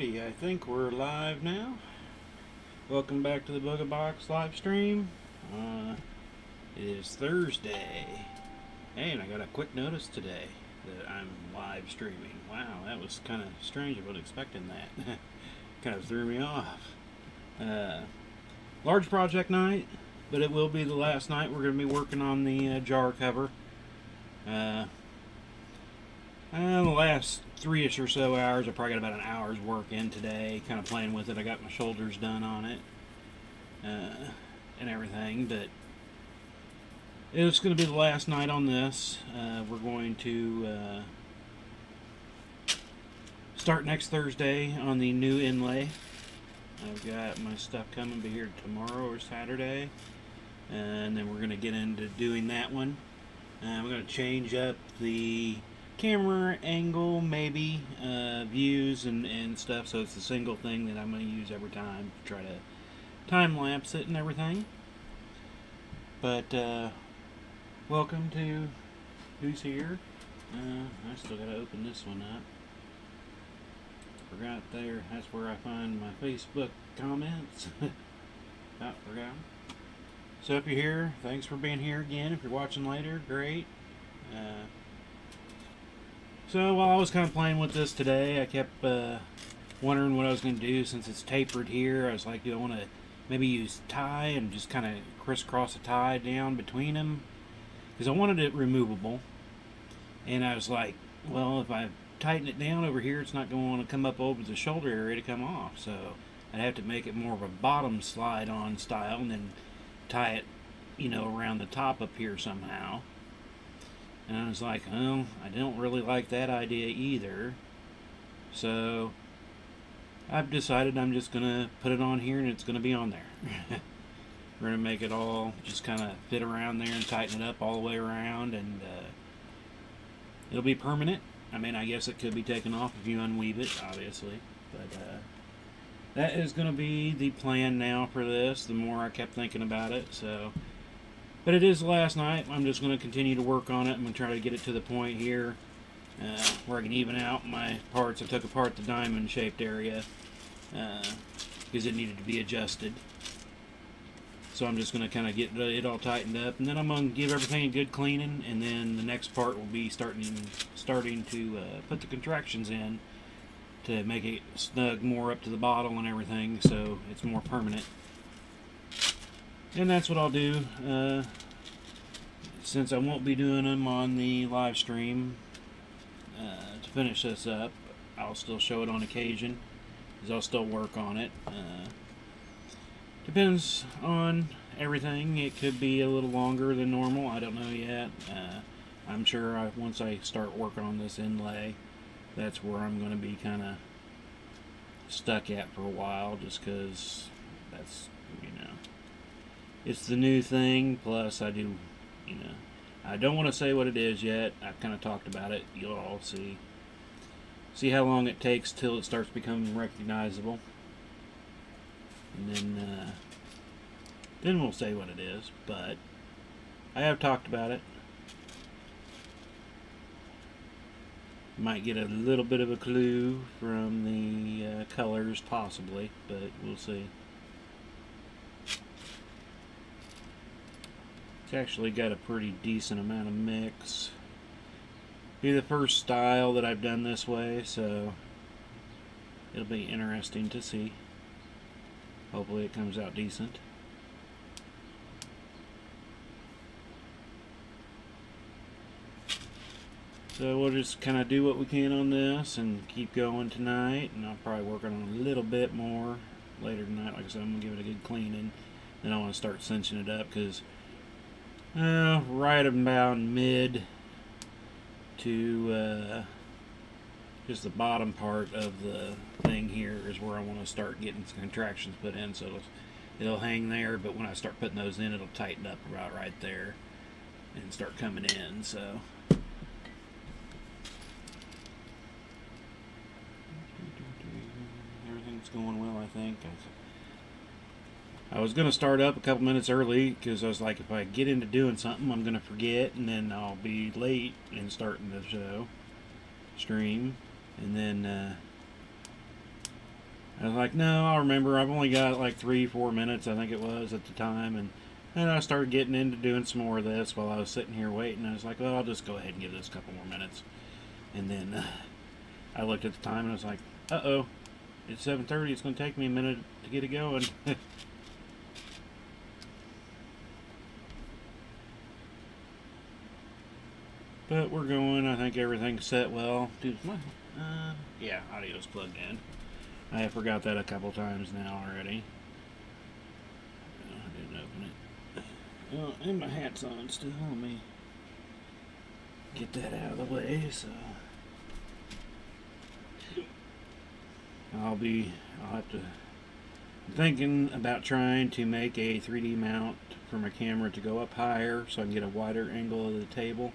Alrighty, I think we're live now. Welcome back to the Booga Box live stream. It is Thursday, and I got a quick notice today that I'm live streaming. Wow, that was kind of strange. I wasn't expecting that. Kind of threw me off. Large project night, but it will be the last night. We're going to be working on the jar cover. The last 3-ish or so hours, I probably got about an hour's work in today, kind of playing with it. I got my shoulders done on it and everything, but it's going to be the last night on this. We're going to start next Thursday on the new inlay. I've got my stuff coming to here tomorrow or Saturday, and then we're going to get into doing that one. We're going to change up the camera angle, maybe views and stuff, so it's a single thing that I'm going to use every time to try to time lapse it and everything. But welcome to who's here. I still got to open this one up. Forgot there. That's where I find my Facebook comments. Forgot. So if you're here, thanks for being here again. If you're watching later, great. So while I was kind of playing with this today, I kept wondering what I was going to do since it's tapered here. I was like, do I want to maybe use tie and just kind of crisscross a tie down between them? Because I wanted it removable. And I was like, well, if I tighten it down over here, it's not going to want to come up over the shoulder area to come off. So I'd have to make it more of a bottom slide on style and then tie it, around the top up here somehow. And I was like, oh, I don't really like that idea either. So I've decided I'm just going to put it on here and it's going to be on there. We're going to make it all just kind of fit around there and tighten it up all the way around, and it'll be permanent. I mean, I guess it could be taken off if you unweave it, obviously. But that is going to be the plan now for this, the more I kept thinking about it. So, but it is last night. I'm just going to continue to work on it. I'm going to try to get it to the point here where I can even out my parts. I took apart the diamond-shaped area because it needed to be adjusted. So I'm just going to kind of get it all tightened up, and then I'm going to give everything a good cleaning, and then the next part will be starting to put the contractions in to make it snug more up to the bottle and everything, so it's more permanent. And that's what I'll do. Since I won't be doing them on the live stream to finish this up, I'll still show it on occasion, because I'll still work on it. Depends on everything. It could be a little longer than normal. I don't know yet. I'm sure once I start working on this inlay, that's where I'm going to be kind of stuck at for a while, just because that's, it's the new thing. Plus, I do, I don't want to say what it is yet. I've kind of talked about it. You'll all see how long it takes till it starts becoming recognizable. And then we'll say what it is, but I have talked about it. Might get a little bit of a clue from the colors, possibly, but we'll see. It's actually got a pretty decent amount of mix. Be the first style that I've done this way, so it'll be interesting to see. Hopefully it comes out decent. So we'll just kind of do what we can on this and keep going tonight, and I'll probably work on it a little bit more later tonight. Like I said, I'm going to give it a good cleaning. Then I want to start cinching it up, because right about mid to just the bottom part of the thing here is where I want to start getting some contractions put in, so it'll hang there, but when I start putting those in, it'll tighten up about right there and start coming in. So everything's going well, I think. I was going to start up a couple minutes early because I was like, if I get into doing something, I'm going to forget, and then I'll be late in starting the stream. And then I was like, no, I'll remember. I've only got like 3-4 minutes, I think it was at the time, and then I started getting into doing some more of this while I was sitting here waiting. I was like, well, I'll just go ahead and give this a couple more minutes. And then I looked at the time and I was like, uh-oh, it's 7:30. It's going to take me a minute to get it going. But we're going. I think everything's set well. Dude, yeah, audio's plugged in. I have forgot that a couple times now already. I didn't open it. Oh, and my hat's on still. Let me get that out of the way. So I'll have to. I'm thinking about trying to make a 3D mount for my camera to go up higher so I can get a wider angle of the table.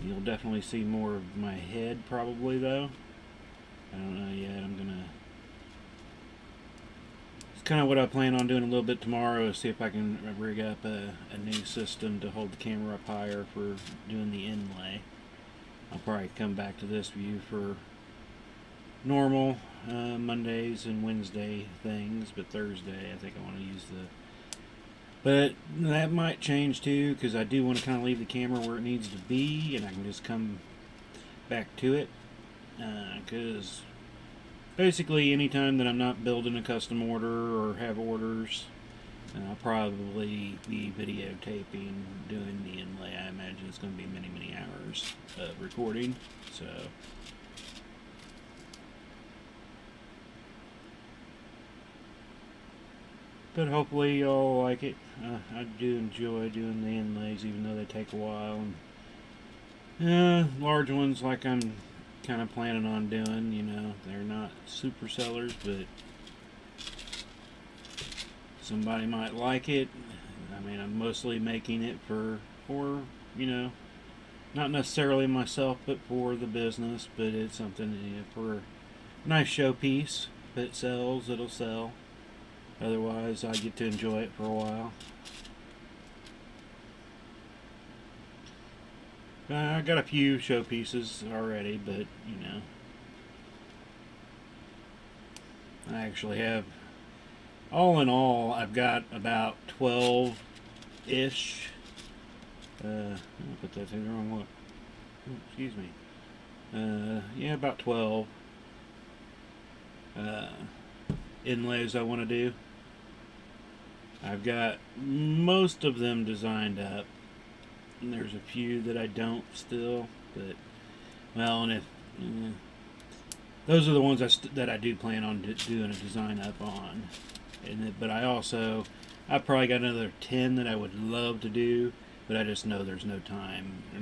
You'll definitely see more of my head probably though. I don't know yet. It's kind of what I plan on doing a little bit tomorrow, is see if I can rig up a new system to hold the camera up higher for doing the inlay. I'll probably come back to this view for normal Mondays and Wednesday things, but Thursday I think I want to use the. But that might change too, because I do want to kind of leave the camera where it needs to be, and I can just come back to it. Because basically, anytime that I'm not building a custom order or have orders, I'll probably be videotaping, doing the inlay. I imagine it's going to be many, many hours of recording. So. But hopefully y'all like it. I do enjoy doing the inlays, even though they take a while. And large ones like I'm kind of planning on doing, you know, they're not super sellers, but somebody might like it. I mean, I'm mostly making it for you know, not necessarily myself, but for the business. But it's something, you know, for a nice showpiece. If it sells, it'll sell. Otherwise, I get to enjoy it for a while. I got a few showpieces already, but you know, I actually have, all in all, I've got about 12-ish. I'll put that thing the wrong way. Oh, excuse me. Yeah, about 12 inlays I want to do. I've got most of them designed up. And there's a few that I don't still, but well, and if those are the ones that I do plan on doing a design up on. But I've probably got another 10 that I would love to do, but I just know there's no time, or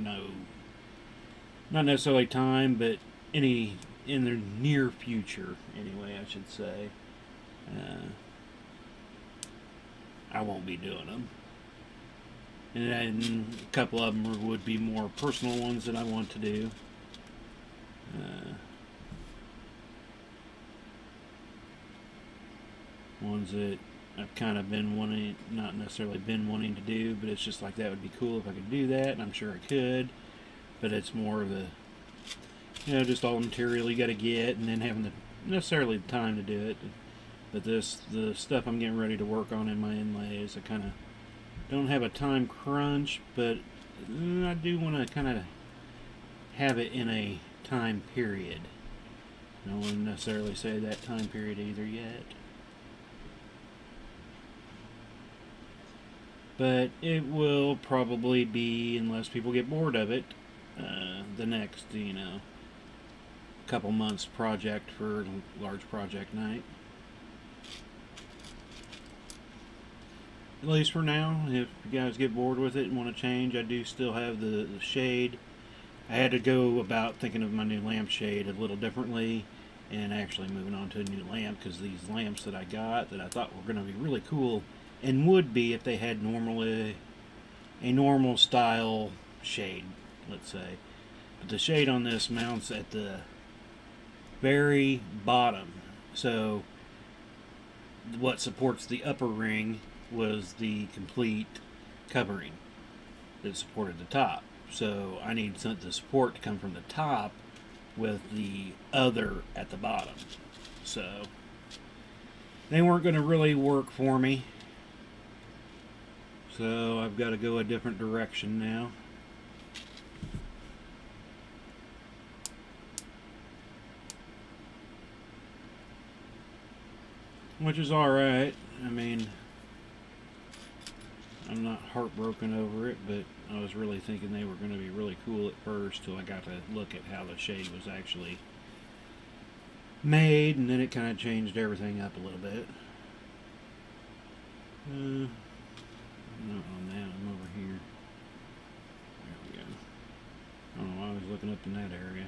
not necessarily time, but in the near future anyway, I should say. I won't be doing them. And then a couple of them would be more personal ones that I want to do. Ones that I've kind of been wanting, not necessarily been wanting to do, but it's just like that would be cool if I could do that, and I'm sure I could. But it's more of the, you know, just all the material you got to get, and then having the necessarily the time to do it. But the stuff I'm getting ready to work on in my inlays, I kind of don't have a time crunch, but I do want to kind of have it in a time period. I don't want to necessarily say that time period either yet. But it will probably be, unless people get bored of it, the next, you know, couple months project for large project night. At least for now. If you guys get bored with it and want to change, I do still have the shade. I had to go about thinking of my new lampshade a little differently and actually moving on to a new lamp, because these lamps that I got that I thought were going to be really cool and would be if they had a normal style shade, let's say. But the shade on this mounts at the very bottom. So what supports the upper ring was the complete covering that supported the top. So I need the support to come from the top with the other at the bottom. So they weren't going to really work for me. So I've got to go a different direction now. Which is alright. I mean, I'm not heartbroken over it, but I was really thinking they were going to be really cool at first till I got to look at how the shade was actually made, and then it kind of changed everything up a little bit. I'm not on that, I'm over here. There we go. I don't know why I was looking up in that area.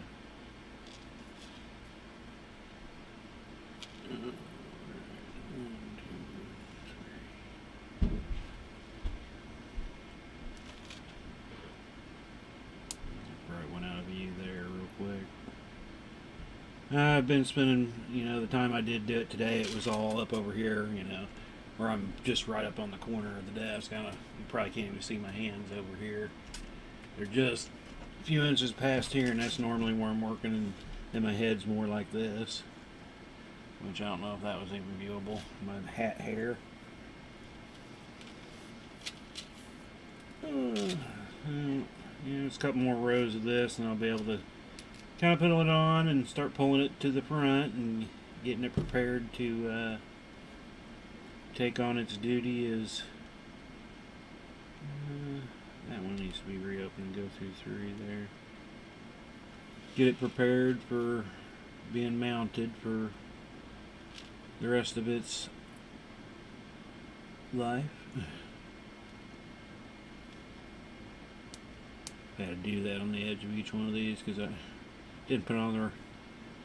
I've been spending, the time I did do it today, it was all up over here, where I'm just right up on the corner of the desk. You probably can't even see my hands over here. They're just a few inches past here, and that's normally where I'm working, and my head's more like this, which I don't know if that was even viewable. My hat hair. It's a couple more rows of this, and I'll be able to kind of put it on and start pulling it to the front and getting it prepared to take on its duty as that one needs to be reopened and go through 3 there. Get it prepared for being mounted for the rest of its life. I had to do that on the edge of each one of these because I didn't put on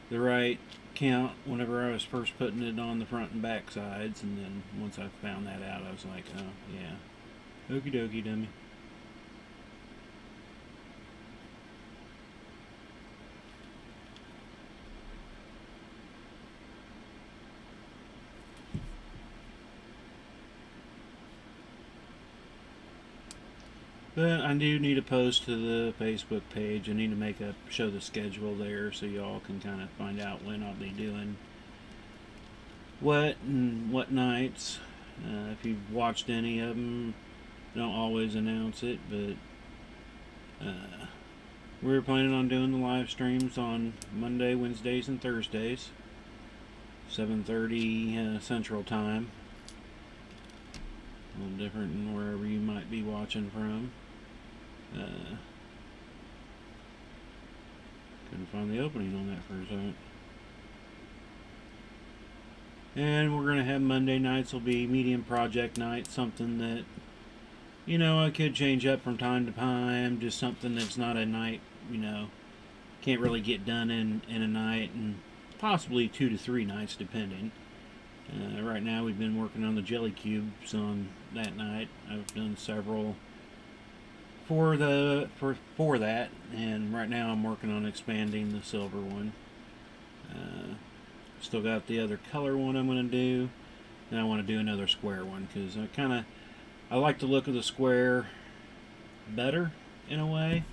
the right count whenever I was first putting it on the front and back sides, and then once I found that out, I was like, oh yeah, okie dokie, dummy. But I do need to post to the Facebook page. I need to show the schedule there so y'all can kind of find out when I'll be doing what and what nights. If you've watched any of them, I don't always announce it, but we're planning on doing the live streams on Monday, Wednesdays, and Thursdays, 7:30 Central Time. A little different than wherever you might be watching from. Couldn't find the opening on that for a second. And we're going to have Monday nights will be medium project nights, something that, I could change up from time to time, just something that's not a night, can't really get done in a night, and possibly 2 to 3 nights depending. Right now we've been working on the jelly cubes on that night. I've done several for that, and right now I'm working on expanding the silver one. Still got the other color one I'm going to do, and I want to do another square one because I like the look of the square better in a way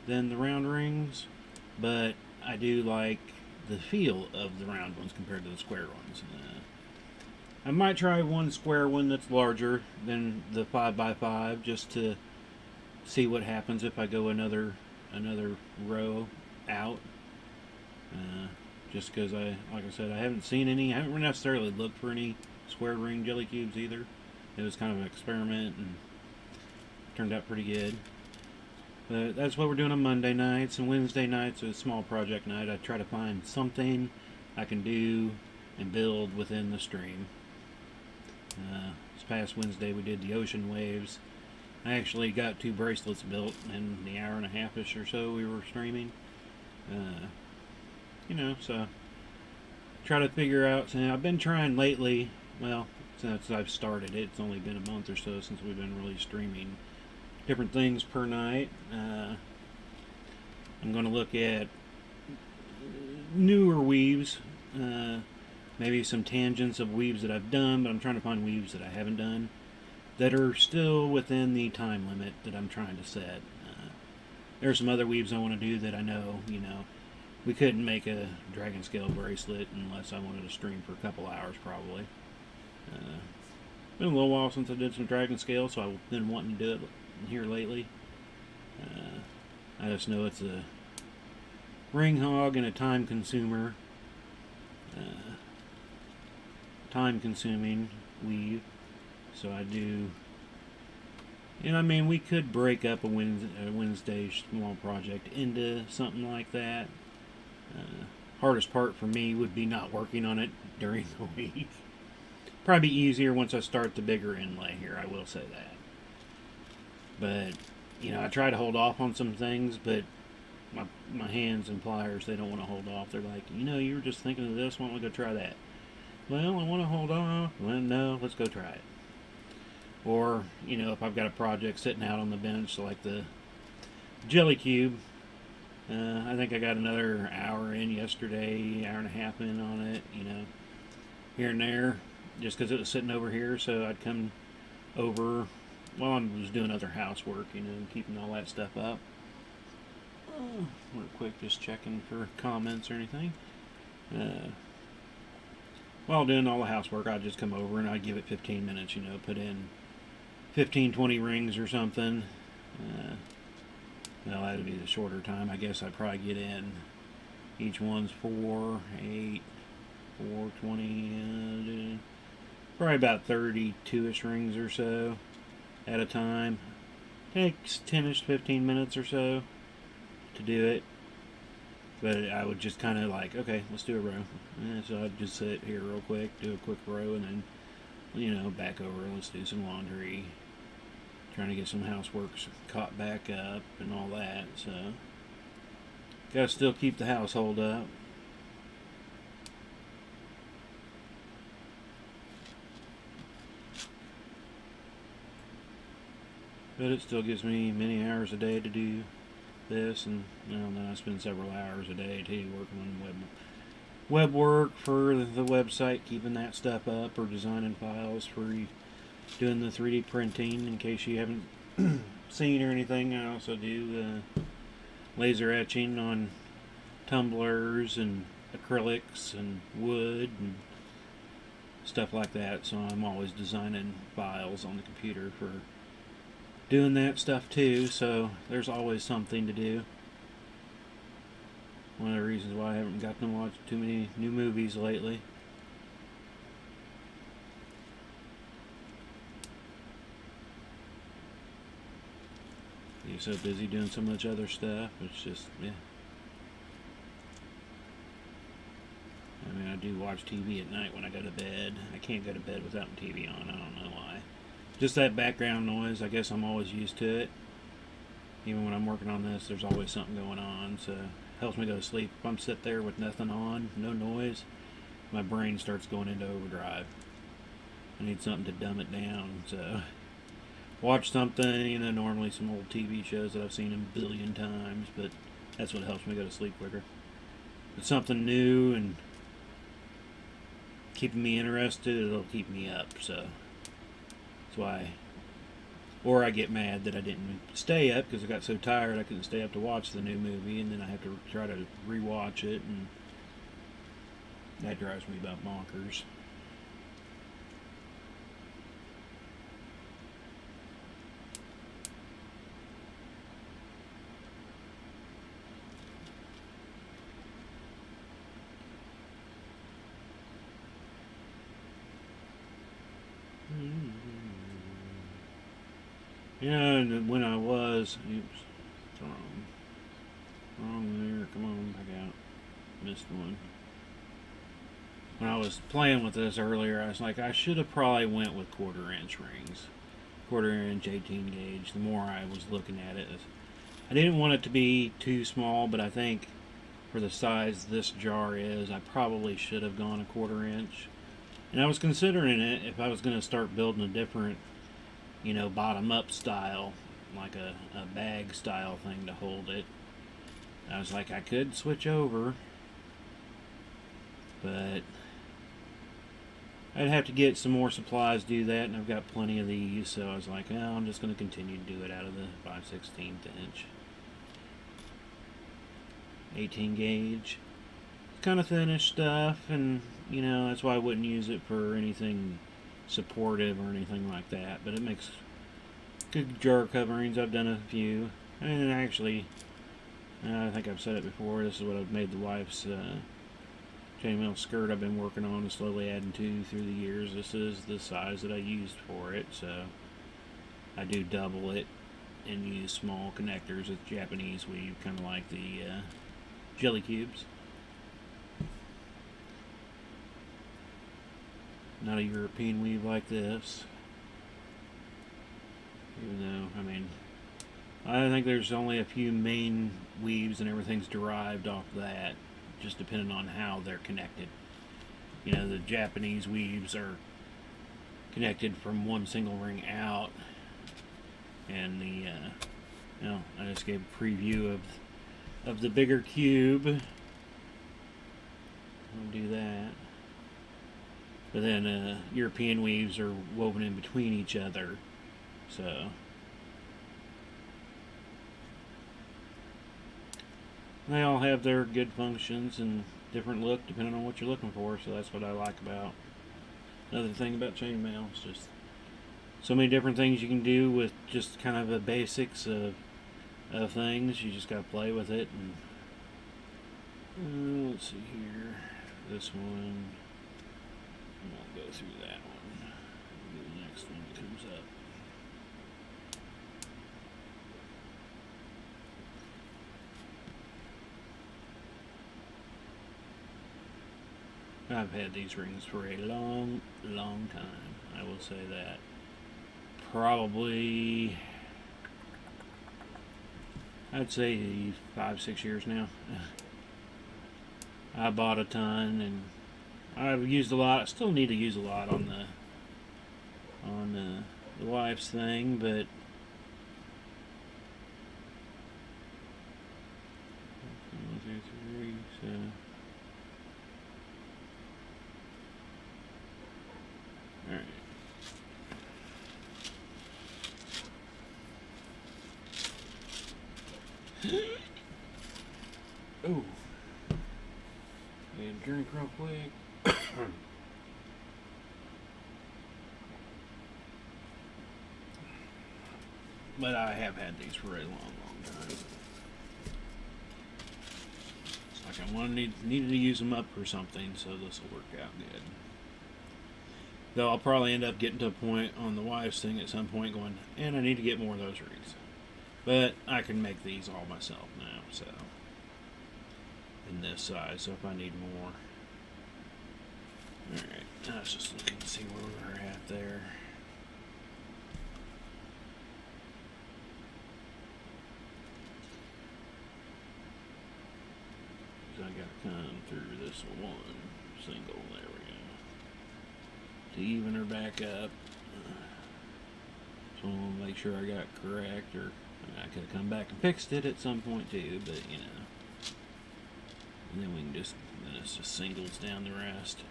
than the round rings, but I do like the feel of the round ones compared to the square ones. I might try one square one that's larger than the 5x5 just to see what happens if I go another row out. Just because like I said, I haven't seen any. I haven't necessarily looked for any square ring jelly cubes either. It was kind of an experiment and turned out pretty good. But that's what we're doing on Monday nights, and Wednesday nights is a small project night. I try to find something I can do and build within the stream. This past Wednesday we did the ocean waves. I actually got 2 bracelets built in the hour and a half-ish or so we were streaming. So try to figure out. So I've been trying lately, well, since I've started it, it's only been a month or so since we've been really streaming different things per night. I'm going to look at newer weaves, maybe some tangents of weaves that I've done, but I'm trying to find weaves that I haven't done that are still within the time limit that I'm trying to set. There's some other weaves I want to do that I know, we couldn't make a dragon scale bracelet unless I wanted to stream for a couple hours probably. Been a little while since I did some dragon scale, so I've been wanting to do it here lately. I just know it's a ring hog and a time consumer, time consuming weave. So I do, and I mean, we could break up a Wednesday small project into something like that. Hardest part for me would be not working on it during the week. Probably easier once I start the bigger inlay here, I will say that. But, you know, I try to hold off on some things, but my hands and pliers, they don't want to hold off. They're like, you know, you were just thinking of this, why don't we go try that? Well, I want to hold off. Well, no, let's go try it. Or, you know, if I've got a project sitting out on the bench, like the jelly cube, I think I got another hour in yesterday, hour and a half in on it, you know, here and there, just because it was sitting over here. So I'd come over while I was doing other housework, you know, keeping all that stuff up. Real quick, just checking for comments or anything. While doing all the housework, I'd just come over and I'd give it 15 minutes, you know, put in 15, 20 rings or something. Well, that'd be the shorter time. I guess I'd probably get in. Each one's 4, 8, 4, 20, probably about 32-ish rings or so at a time. Takes 10-ish, 15 minutes or so to do it. But I would just kind of like, okay, let's do a row. So I'd just sit here real quick, do a quick row, and then, you know, back over, let's do some laundry. Trying to get some housework caught back up and all that, so gotta still keep the household up. But it still gives me many hours a day to do this, and you know, then I spend several hours a day too working on web work for the website, keeping that stuff up, or designing files for doing the 3D printing. In case you haven't seen or anything, I also do laser etching on tumblers and acrylics and wood and stuff like that. So I'm always designing files on the computer for doing that stuff too. So there's always something to do. One of the reasons why I haven't gotten to watch too many new movies lately. You're so busy doing so much other stuff, it's just, yeah. I mean, I do watch TV at night when I go to bed. I can't go to bed without the TV on, I don't know why. Just that background noise, I guess I'm always used to it. Even when I'm working on this, there's always something going on, so it helps me go to sleep. If I'm sitting there with nothing on, no noise, my brain starts going into overdrive. I need something to dumb it down, so watch something, you know, normally some old TV shows that I've seen a billion times, but that's what helps me go to sleep quicker. But something new and keeping me interested, it'll keep me up, so that's why. Or I get mad that I didn't stay up because I got so tired I couldn't stay up to watch the new movie, and then I have to try to rewatch it, and that drives me about bonkers. Yeah, and when I was, oops, wrong there, come on, back out, missed one. When I was playing with this earlier, I was like, I should have probably went with 1/4 inch rings, 1/4 inch 18 gauge. The more I was looking at it, I didn't want it to be too small, but I think for the size this jar is, I probably should have gone 1/4 inch. And I was considering it if I was going to start building a different, you know, bottom-up style, like a bag style thing to hold it. I was like, I could switch over, but I'd have to get some more supplies to do that, and I've got plenty of these, so I was like, oh, I'm just going to continue to do it out of the 5/16 inch. 18 gauge. Kind of thinnish stuff, and you know, that's why I wouldn't use it for anything supportive or anything like that, but it makes good jar coverings. I've done a few, and actually, I think I've said it before, this is what I've made the wife's chainmail skirt I've been working on and slowly adding to through the years. This is the size that I used for it, so I do double it and use small connectors with Japanese weave, kind of like the jelly cubes. Not a European weave like this. Even though, I mean, I think there's only a few main weaves and everything's derived off that, just depending on how they're connected. You know, the Japanese weaves are connected from one single ring out, and the, you know, I just gave a preview of the bigger cube. I'll do that. But then European weaves are woven in between each other, so they all have their good functions and different look depending on what you're looking for, so that's what I like about. Another thing about chainmail is just so many different things you can do with just kind of the basics of things. You just gotta play with it. And let's see here, this one. I won't go through that one. We'll do the next one that comes up. I've had these rings for a long, long time. I will say that. Probably, I'd say 5-6 years now. I bought a ton and I've used a lot. I still need to use a lot on the wife's thing, but all right. Oh, and drink real quick. But I have had these for a long, long time. It's like I needed to use them up for something, so this will work out good. Though I'll probably end up getting to a point on the wife's thing at some point going, and I need to get more of those rings. But I can make these all myself now, so in this size, so if I need more. Alright, I was just looking to see where we're at there. I gotta come through this one single, there we go, to even her back up. So I'll make sure I got correct, or I could have come back and fixed it at some point too, but you know. And then we can just, then it's just singles down the rest.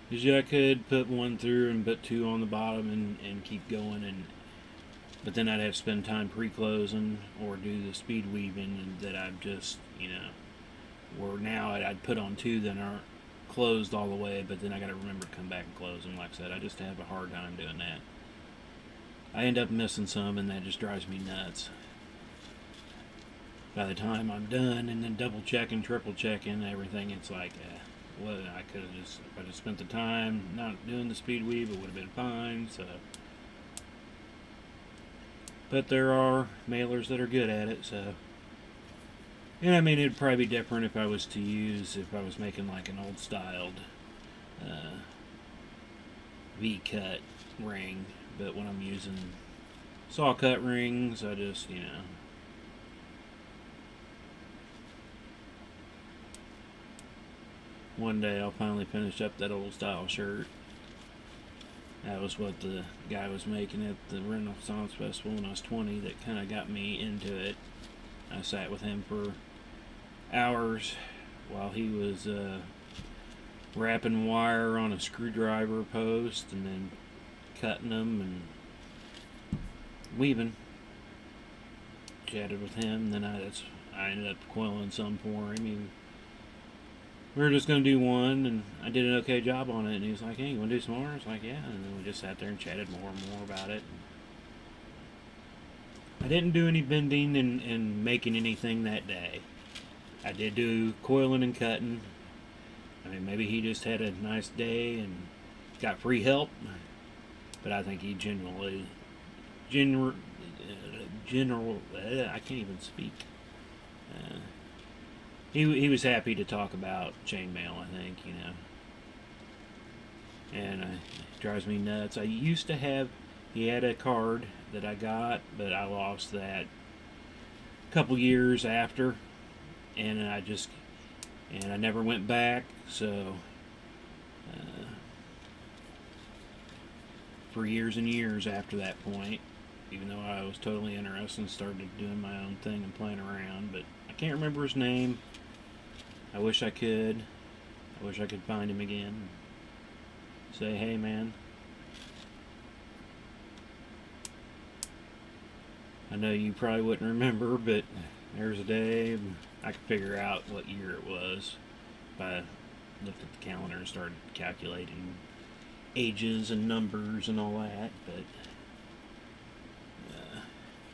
Because yeah, I could put one through and put two on the bottom and keep going, but then I'd have to spend time pre-closing or do the speed weaving that I've just, you know, where now I'd put on two that aren't closed all the way, but then I got to remember to come back and close them. Like I said, I just have a hard time doing that. I end up missing some, and that just drives me nuts. By the time I'm done, and then double checking, triple checking everything, it's like, well, I could have just, if I just spent the time not doing the speed weave, it would have been fine. So, but there are mailers that are good at it, so. And I mean, it'd probably be different if I was making like an old styled V-cut ring. But when I'm using saw cut rings, I just, you know. One day I'll finally finish up that old style shirt. That was what the guy was making at the Renaissance Festival when I was 20 that kind of got me into it. I sat with him for hours while he was wrapping wire on a screwdriver post and then cutting them and weaving. Chatted with him, and then I ended up coiling some for him. We were just going to do one, and I did an okay job on it. And he was like, "Hey, you want to do some more?" I was like, "Yeah." And then we just sat there and chatted more and more about it. I didn't do any bending and making anything that day. I did do coiling and cutting. I mean, maybe he just had a nice day and got free help, but I think he I can't even speak. Uh, he was happy to talk about chainmail, I think, and it drives me nuts. I used to have, he had a card that I got, but I lost that a couple years after, and I never went back, so for years and years after that point, even though I was totally interested and started doing my own thing and playing around, but I can't remember his name. I wish I could. I wish I could find him again. Say, hey man, I know you probably wouldn't remember, but there's a day I could figure out what year it was if I looked at the calendar and started calculating ages and numbers and all that. But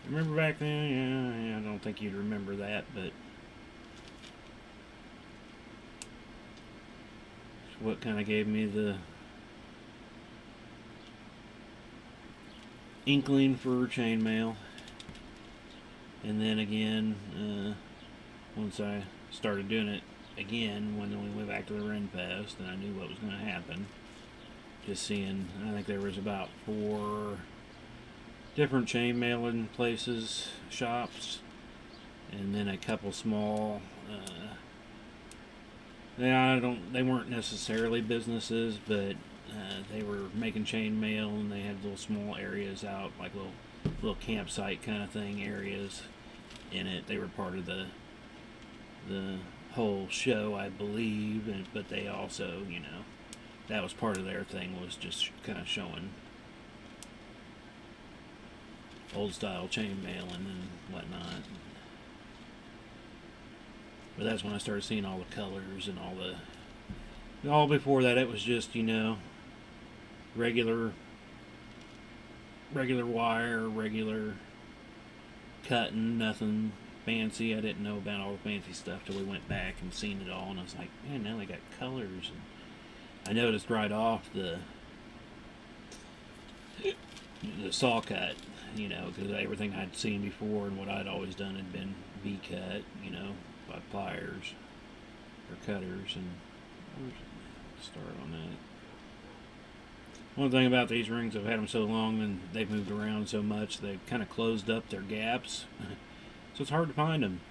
remember back then? Yeah, I don't think you'd remember that, but it's what kind of gave me the inkling for chainmail. And then again, once I started doing it again, when we went back to the Renfest, and I knew what was going to happen. Just seeing, I think there was about 4 different chainmailing places, shops, and then a couple small. They weren't necessarily businesses, but they were making chainmail, and they had little small areas out, like little campsite kind of thing areas in it. They were part of the whole show, I believe, but they also, that was part of their thing, was just kind of showing old style chainmailing and whatnot. But that's when I started seeing all the colors and all before that it was just, regular wire, regular cutting, nothing fancy. I didn't know about all the fancy stuff till we went back and seen it all, and I was like, man, now they got colors. And I noticed right off the saw cut, because everything I'd seen before and what I'd always done had been V cut, by pliers or cutters. And start on that. One thing about these rings, I've had them so long and they've moved around so much, they've kind of closed up their gaps, so it's hard to find them.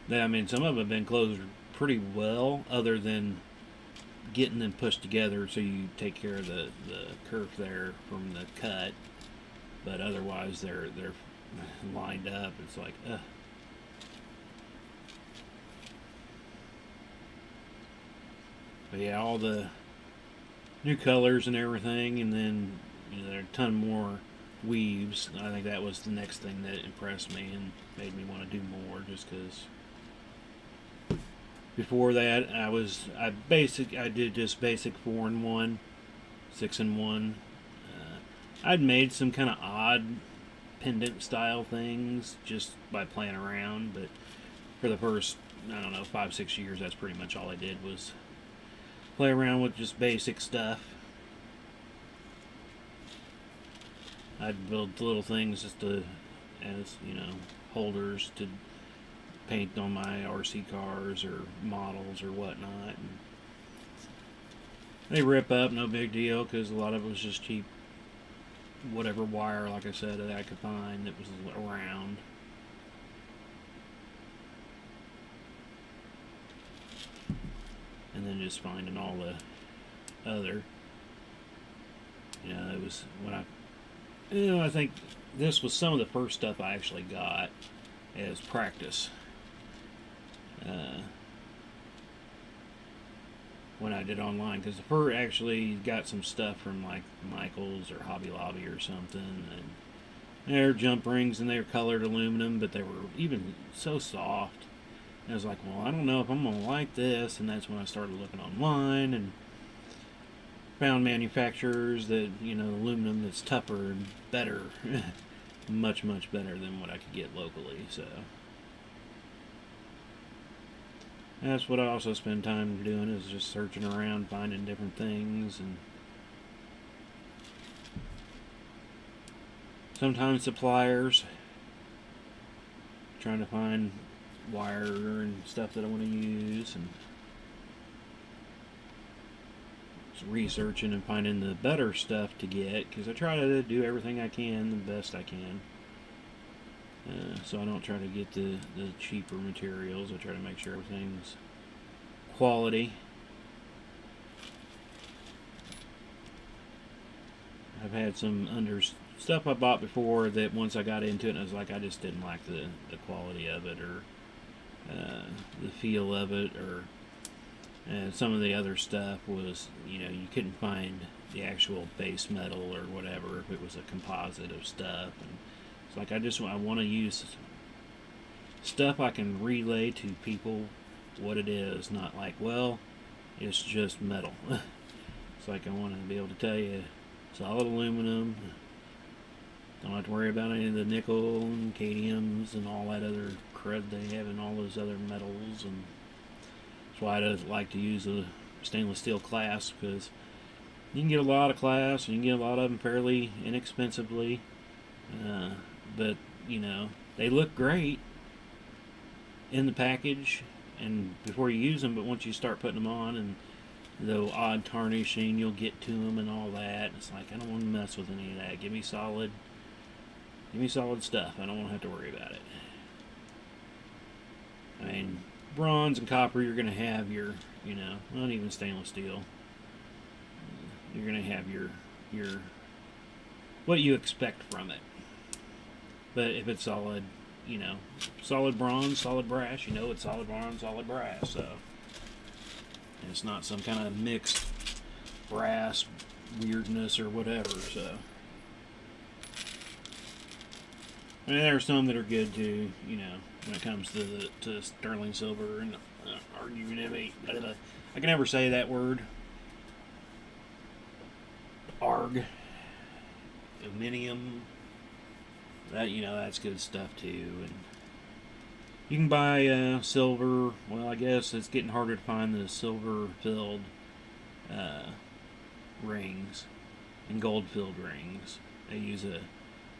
Some of them have been closed pretty well, other than getting them pushed together so you take care of the kerf there from the cut, but otherwise they're lined up. It's like, But yeah, all the new colors and everything, and then there are a ton more weaves. I think that was the next thing that impressed me and made me want to do more, just because before that I did just basic 4-in-1, 6-in-1. I'd made some kind of odd pendant style things just by playing around, but for the first, 5-6 years, that's pretty much all I did, was play around with just basic stuff. I'd build little things just as holders to paint on my RC cars or models or whatnot. And they rip up, no big deal, because a lot of it was just cheap, whatever wire, like I said, that I could find that was around. And then just finding all the other, it was when I think this was some of the first stuff I actually got as practice. When I did online, because the first actually got some stuff from like Michael's or Hobby Lobby or something, and They're jump rings and they're colored aluminum, but they were even so soft. And I was like, well, I don't know if I'm going to like this. And that's when I started looking online and found manufacturers that, aluminum that's tougher and better. Much, much better than what I could get locally. So that's what I also spend time doing, is just searching around, finding different things, and sometimes suppliers, trying to find wire and stuff that I want to use, and researching and finding the better stuff to get, because I try to do everything I can the best I can. So I don't try to get the cheaper materials. I try to make sure everything's quality. I've had some stuff I bought before that once I got into it, I was like, I just didn't like the quality of it, or the feel of it, or some of the other stuff was, you couldn't find the actual base metal or whatever if it was a composite of stuff. And it's like, I want to use stuff I can relay to people what it is, not like, well, it's just metal. It's like, I want to be able to tell you solid aluminum. Don't have to worry about any of the nickel and cadmiums and all that other crud they have in all those other metals. And that's why I like to use a stainless steel clasp, because you can get a lot of clasps and you can get a lot of them fairly inexpensively. But they look great in the package and before you use them, but once you start putting them on and the odd tarnishing you'll get to them and all that, it's like, I don't want to mess with any of that. Give me solid stuff. I don't want to have to worry about it. I mean, bronze and copper, you're going to have your, not even stainless steel. You're going to have your what you expect from it. But if it's solid, solid bronze, solid brass, it's solid bronze, solid brass. So it's not some kind of mixed brass weirdness or whatever. So I mean, there are some that are good too, when it comes to sterling silver and argument. I can never say that word. Aluminium. That, that's good stuff too. And you can buy silver. Well, I guess it's getting harder to find the silver filled rings and gold filled rings. They use a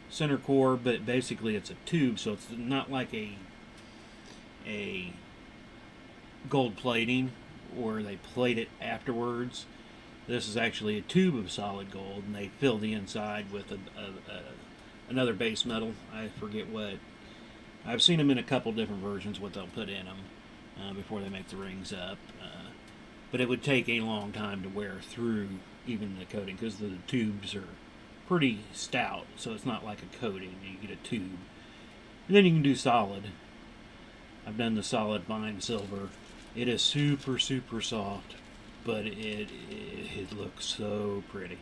center core, but basically it's a tube, so it's not like a gold plating where they plate it afterwards. This is actually a tube of solid gold, and they fill the inside with another base metal. I forget what. I've seen them in a couple different versions, what they'll put in them before they make the rings up. But it would take a long time to wear through even the coating, because the tubes are pretty stout, so it's not like a coating. You get a tube. And then you can do solid. I've done the solid fine silver. It is super, super soft, but it looks so pretty.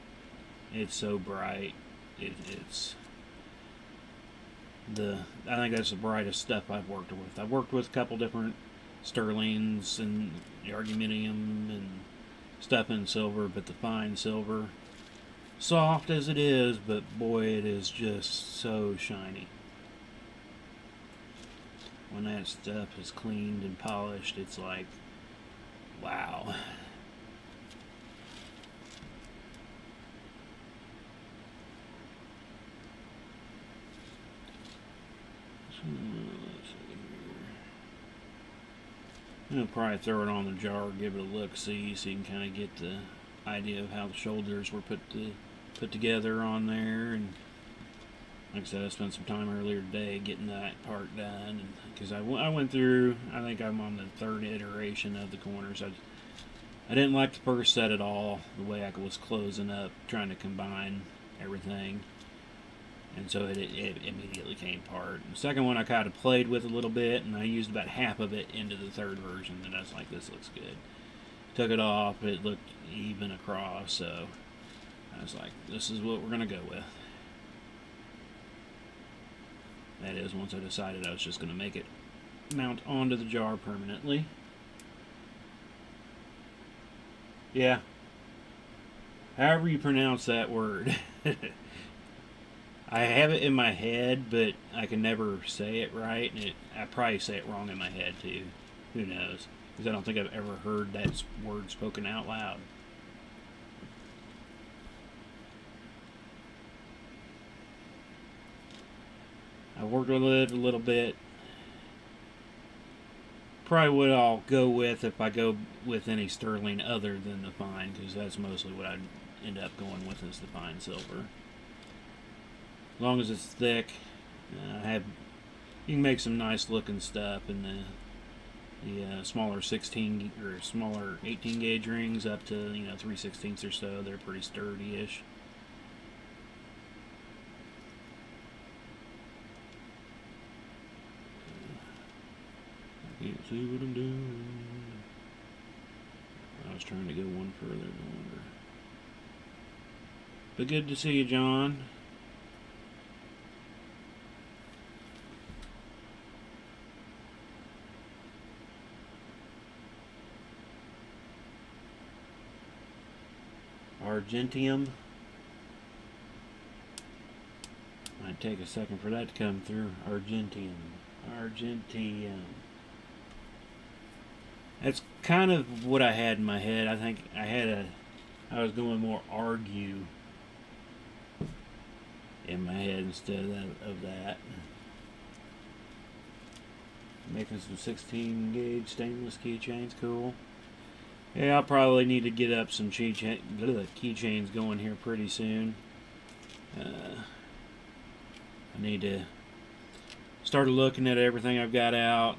It's so bright. I think that's the brightest stuff I've worked with. I've worked with a couple different sterlings and arguminium and stuff in silver, but the fine silver, soft as it is, but boy, it is just so shiny. When that stuff is cleaned and polished, it's like, wow. Let's see here. I'll probably throw it on the jar, give it a look-see, so you can kind of get the idea of how the shoulders were put together on there. And like I said, I spent some time earlier today getting that part done, and because I went through, I think I'm on the third iteration of the corners. I didn't like the first set at all, the way I was closing up, trying to combine everything. And so it immediately came apart. The second one I kind of played with a little bit, and I used about half of it into the third version, and I was like, this looks good. Took it off, it looked even across, so I was like, this is what we're going to go with. That is, once I decided I was just going to make it mount onto the jar permanently. Yeah. However you pronounce that word. I have it in my head, but I can never say it right, and I probably say it wrong in my head too. Who knows? Because I don't think I've ever heard that word spoken out loud. I worked with it a little bit. Probably what I'll go with if I go with any sterling other than the fine, because that's mostly what I'd end up going with is the fine silver. As long as it's thick, you can make some nice looking stuff in the smaller 16 or smaller 18 gauge rings up to 3/16 or so. They're pretty sturdy-ish. I can't see what I'm doing. I was trying to go one further, no wonder. But good to see you, John. Argentium. Might take a second for that to come through. Argentium. That's kind of what I had in my head. I think I was going more argue in my head instead of that. Making some 16 gauge stainless keychains, cool. Yeah, I'll probably need to get up some keychains going here pretty soon. I need to start looking at everything I've got out,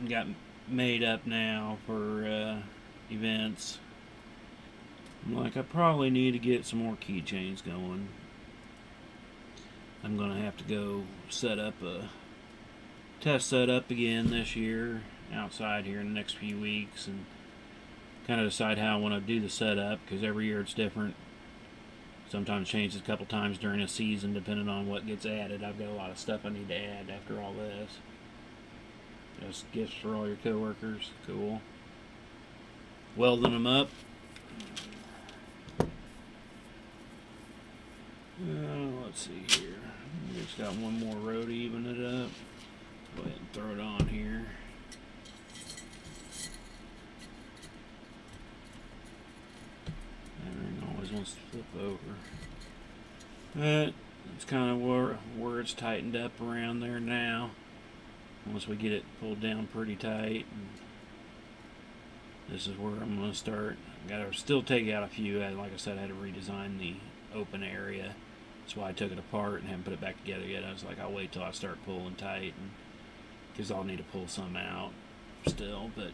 got made up now for events. I'm like, I probably need to get some more keychains going. I'm gonna have to go set up a test setup again this year outside here in the next few weeks and kind of decide how I want to do the setup, because every year it's different. Sometimes changes a couple times during a season depending on what gets added. I've got a lot of stuff I need to add after all this. Just gifts for all your coworkers. Cool. Welding them up. Let's see here. Just got one more row to even it up. Go ahead and throw it on here. Everything always wants to flip over. But it's kind of where it's tightened up around there now. Once we get it pulled down pretty tight. And this is where I'm going to start. Got to still take out a few. Like I said, I had to redesign the open area. That's why I took it apart and haven't put it back together yet. I was like, I'll wait till I start pulling tight, because I'll need to pull some out still. But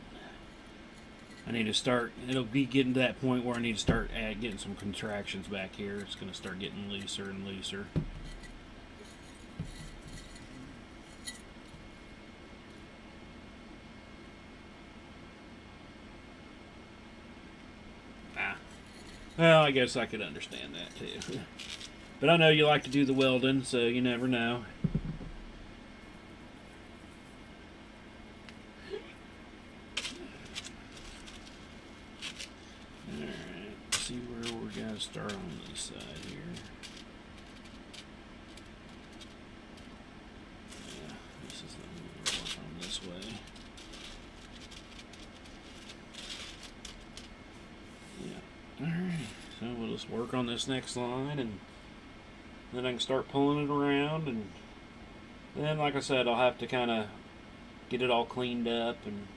I need to start. It'll be getting to that point where I need to start getting some contractions back here. It's going to start getting looser and looser. Well, I guess I could understand that too. But I know you like to do the welding, so you never know. Alright, let's see where we're going to start on this side here. Yeah, this is the one we're going to work on this way. Yeah, alright. So we'll just work on this next line, and then I can start pulling it around, and then, like I said, I'll have to kind of get it all cleaned up and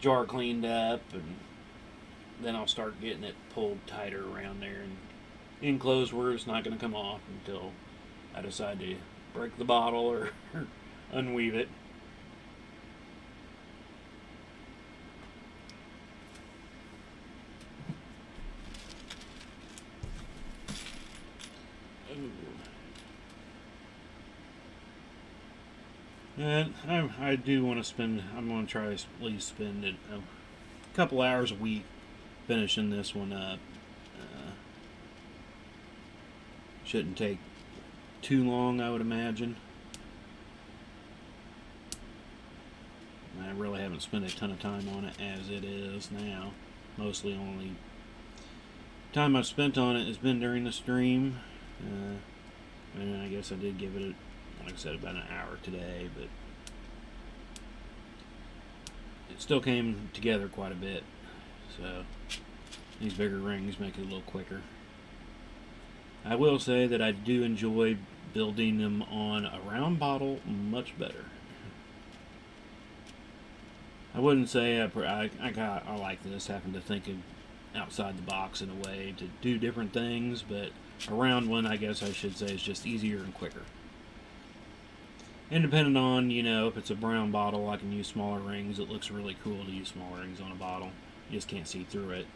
jar cleaned up, and then I'll start getting it pulled tighter around there and enclosed where it's not going to come off until I decide to break the bottle or unweave it. And I do want to spend, I'm going to try to at least spend a couple hours a week finishing this one up. Shouldn't take too long, I would imagine. really haven't spent a ton of time on it as it is now. Mostly only time I've spent on it has been during the stream. And I guess I did give it, like I said, about an hour today, but it still came together quite a bit. So these bigger rings make it a little quicker. I will say that I do enjoy building them on a round bottle much better. I wouldn't say I like this, having to think of outside the box in a way to do different things, but a round one, I guess I should say, is just easier and quicker. And depending on, if it's a brown bottle, I can use smaller rings. It looks really cool to use small rings on a bottle. You just can't see through it.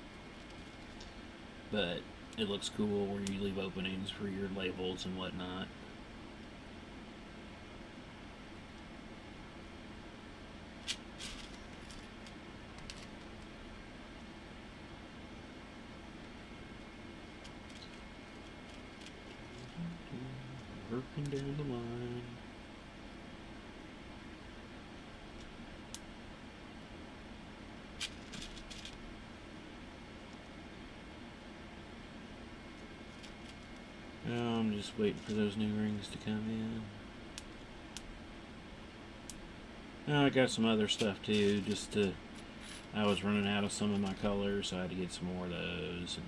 But it looks cool where you leave openings for your labels and whatnot. Working down the line. Now I'm just waiting for those new rings to come in. Now I got some other stuff too, I was running out of some of my colors, so I had to get some more of those.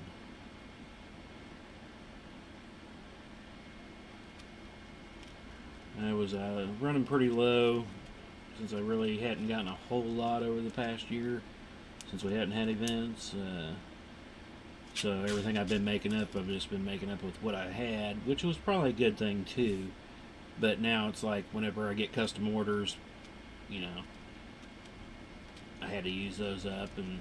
And I was running pretty low since I really hadn't gotten a whole lot over the past year, since we hadn't had events. So everything I've been making up, I've just been making up with what I had, which was probably a good thing too. But now it's like whenever I get custom orders, I had to use those up, and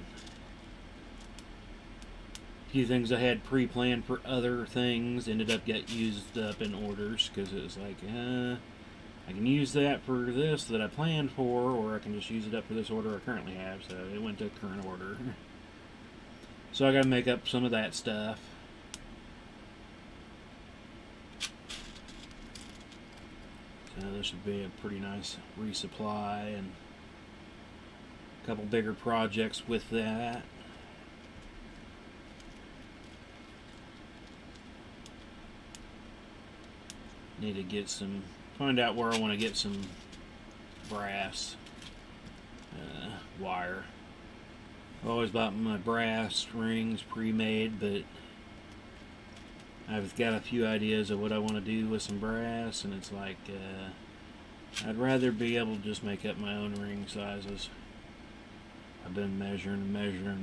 a few things I had pre-planned for other things ended up get used up in orders, because it was like, I can use that for this that I planned for, or I can just use it up for this order I currently have. So it went to current order. So I got to make up some of that stuff. So this should be a pretty nice resupply, and a couple bigger projects with that. Need to find out where I want to get some brass wire. I've always bought my brass rings pre-made, but I've got a few ideas of what I want to do with some brass, and it's like, I'd rather be able to just make up my own ring sizes. I've been measuring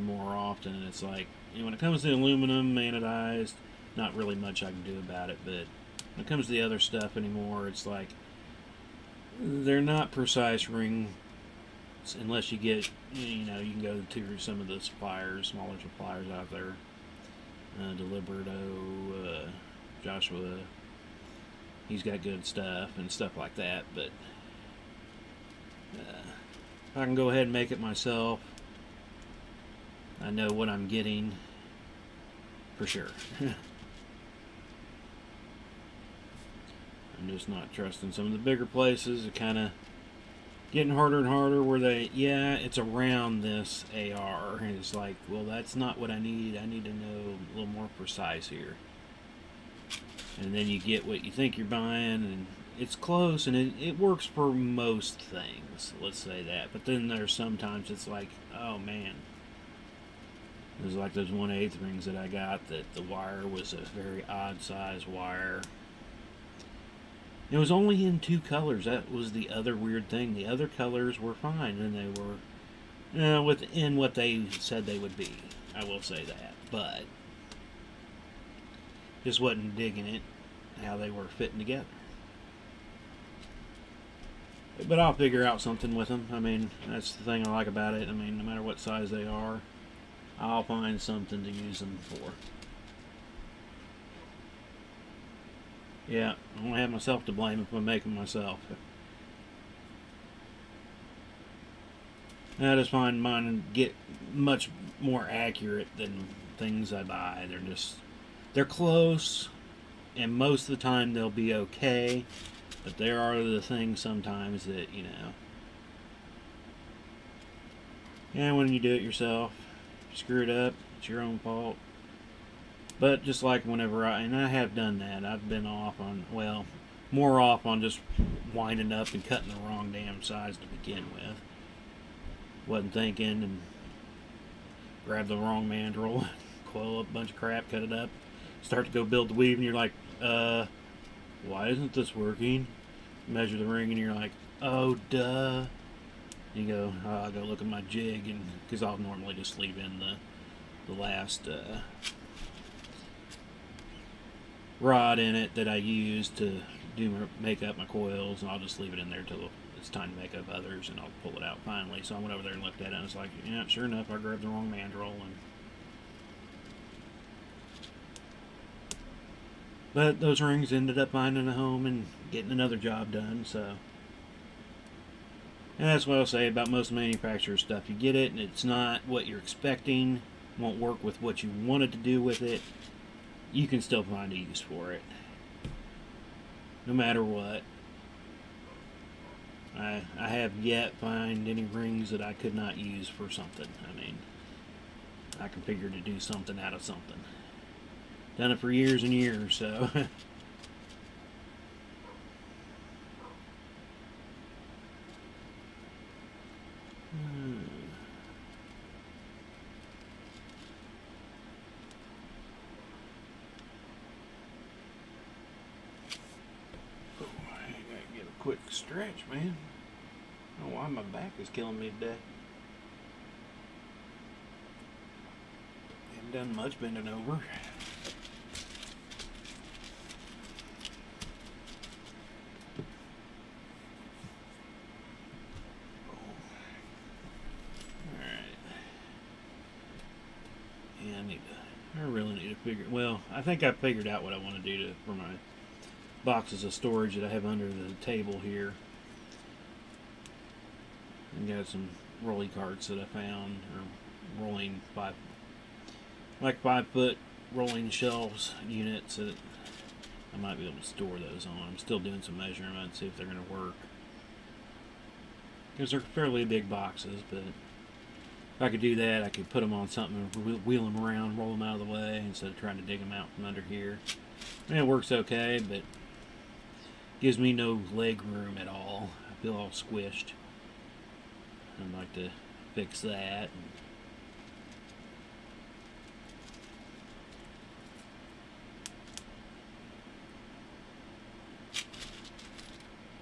more often, and it's like, when it comes to aluminum, anodized, not really much I can do about it, but when it comes to the other stuff anymore, it's like, they're not precise rings unless you get, you can go to some of the smaller suppliers out there. Deliberto, Joshua, he's got good stuff and stuff like that, but if I can go ahead and make it myself, I know what I'm getting for sure. I'm just not trusting some of the bigger places. It kind of getting harder and harder where it's around this AR, and it's like, well, that's not what I need. I need to know a little more precise here. And then you get what you think you're buying, and it's close, and it works for most things, let's say that. But then there's sometimes it's like, oh man, there's like those 1/8 rings that I got that the wire was a very odd size wire. It was only in 2 colors. That was the other weird thing. The other colors were fine, and they were within what they said they would be. I will say that. But just wasn't digging it, how they were fitting together. But I'll figure out something with them. I mean, that's the thing I like about it. I mean, no matter what size they are, I'll find something to use them for. Yeah, I only have myself to blame if I make them myself. I just find mine get much more accurate than things I buy. They're close, and most of the time they'll be okay, but there are the things sometimes that, And when you do it yourself, screw it up, it's your own fault. But just like whenever and I have done that, I've been off on, well, more off on just winding up and cutting the wrong damn size to begin with. Wasn't thinking and grabbed the wrong mandrel, coil up a bunch of crap, cut it up, start to go build the weave, and you're like, why isn't this working? Measure the ring, and you're like, oh, duh. You go, I'll go look at my jig, and because I'll normally just leave in the last rod in it that I use to make up my coils, and I'll just leave it in there till it's time to make up others, and I'll pull it out finally. So I went over there and looked at it, and it's like, yeah, sure enough, I grabbed the wrong mandrel. But those rings ended up finding a home and getting another job done. So, and that's what I'll say about most manufacturer stuff. You get it, and it's not what you're expecting, won't work with what you wanted to do with it, you can still find a use for it, no matter what. I have yet find any rings that I could not use for something. I mean, I can figure to do something out of something. Done it for years and years, so. Quick stretch, man. I don't know why my back is killing me today. Haven't done much bending over. Alright. Yeah, I really need to figure, well, I think I figured out what I want to do for my boxes of storage that I have under the table here. And got some rolly carts that I found, or rolling 5-foot rolling shelves units that I might be able to store those on. I'm still doing some measurement, see if they're going to work, because they're fairly big boxes. But if I could do that, I could put them on something and wheel them around, roll them out of the way instead of trying to dig them out from under here. And it works okay, but gives me no leg room at all. I feel all squished. I'd like to fix that.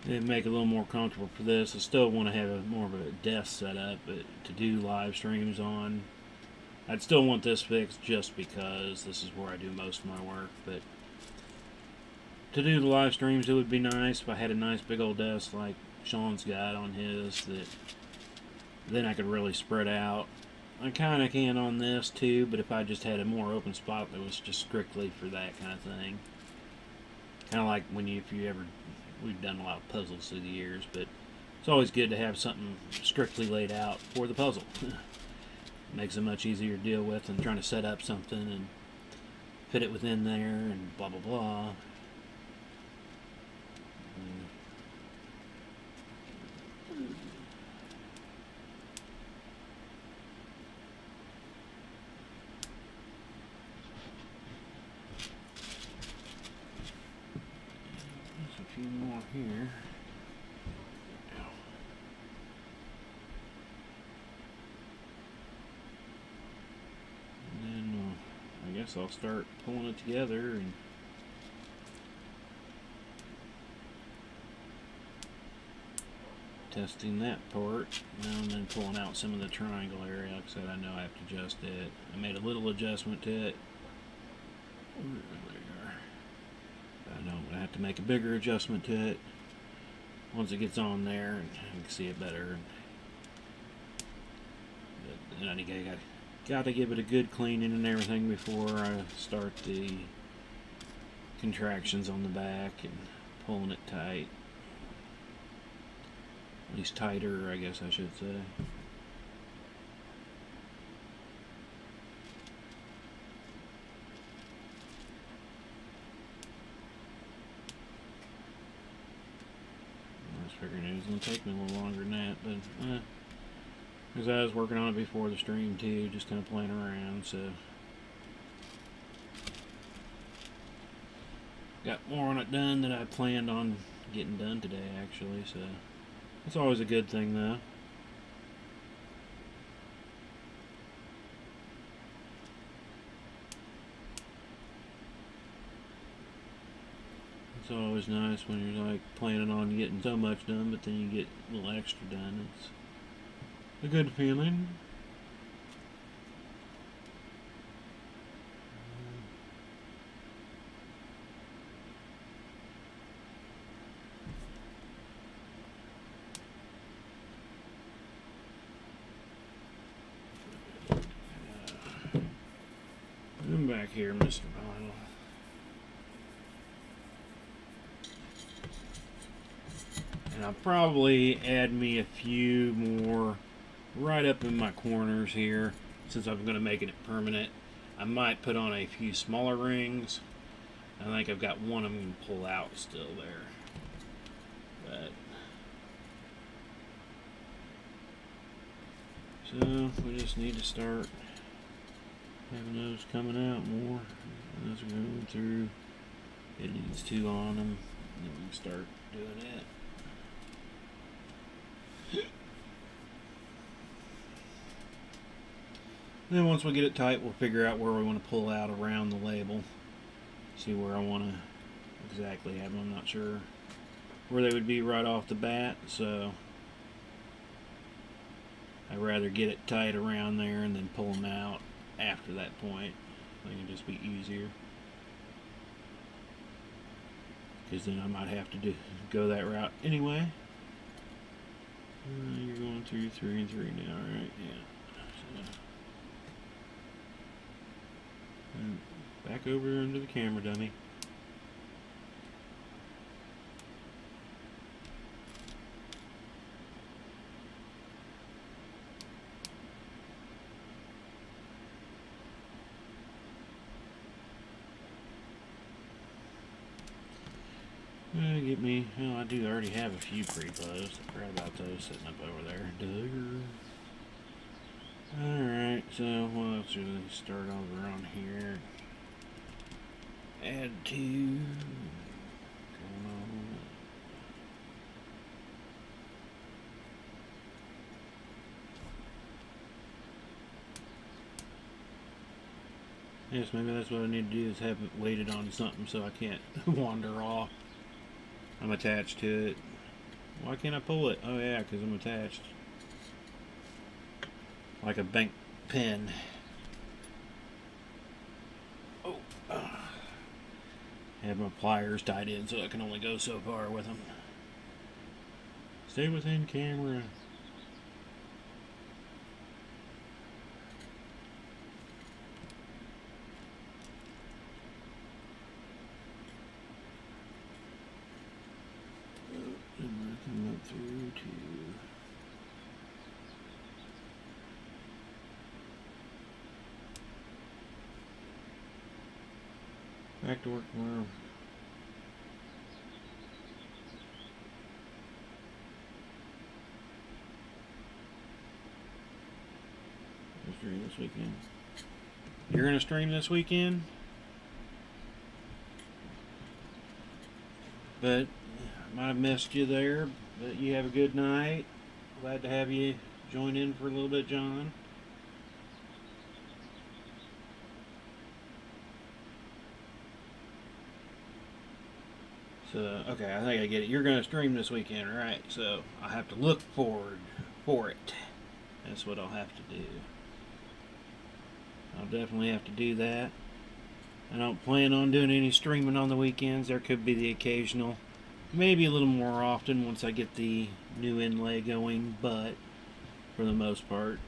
And make it a little more comfortable for this. I still want to have more of a desk set up to do live streams on. I'd still want this fixed just because this is where I do most of my work, but to do the live streams, it would be nice if I had a nice big old desk like Sean's got on his, that then I could really spread out. I kind of can on this too, but if I just had a more open spot that was just strictly for that kind of thing. Kind of like when we've done a lot of puzzles through the years, but it's always good to have something strictly laid out for the puzzle. Makes it much easier to deal with than trying to set up something and fit it within there and blah blah blah. There's a few more here. And then I guess I'll start pulling it together and testing that part now, and then pulling out some of the triangle area. Like I said, I know I have to adjust it. I made a little adjustment to it. There we are. I know I'm going to have to make a bigger adjustment to it once it gets on there and I can see it better. But then I got to give it a good cleaning and everything before I start the contractions on the back and pulling it tight. At least tighter, I guess I should say. I was figuring it was going to take me a little longer than that, but Because I was working on it before the stream too, just kind of playing around, so. Got more on it done than I planned on getting done today, actually, so. That's always a good thing, though. It's always nice when you're like planning on getting so much done, but then you get a little extra done. It's a good feeling. I'm back here, Mr. Vinyl. And I'll probably add me a few more right up in my corners here, since I'm going to make it permanent. I might put on a few smaller rings. I think I've got one of them to pull out still there. But so we just need to start having those coming out more. Those are going through. It needs two on them. Then we can start doing it. Then once we get it tight, we'll figure out where we want to pull out around the label. See where I want to exactly have them. I'm not sure where they would be right off the bat, so I'd rather get it tight around there and then pull them out after that point. I think it'd just be easier, because then I might have to go that route anyway. You're going through 3 and 3 now, right? Yeah. So, and back over into the camera, dummy. Get me. Oh, I do already have a few pre-closed. I forgot about those sitting up over there. Alright, so what else should we start over on here? Add to. Come on. Yes, maybe that's what I need to do, is have it weighted on something so I can't wander off. I'm attached to it. Why can't I pull it? Oh yeah, because I'm attached. Like a bank pen. Oh. Have my pliers tied in so I can only go so far with them. Stay within camera. Through to back to work tomorrow. Stream this weekend. You're gonna stream this weekend? But I might have missed you there. But you have a good night. Glad to have you join in for a little bit, John. So, okay, I think I get it. You're going to stream this weekend, right? So, I have to look forward for it. That's what I'll have to do. I'll definitely have to do that. I don't plan on doing any streaming on the weekends. There could be the occasional. Maybe a little more often once I get the new inlay going, but for the most part,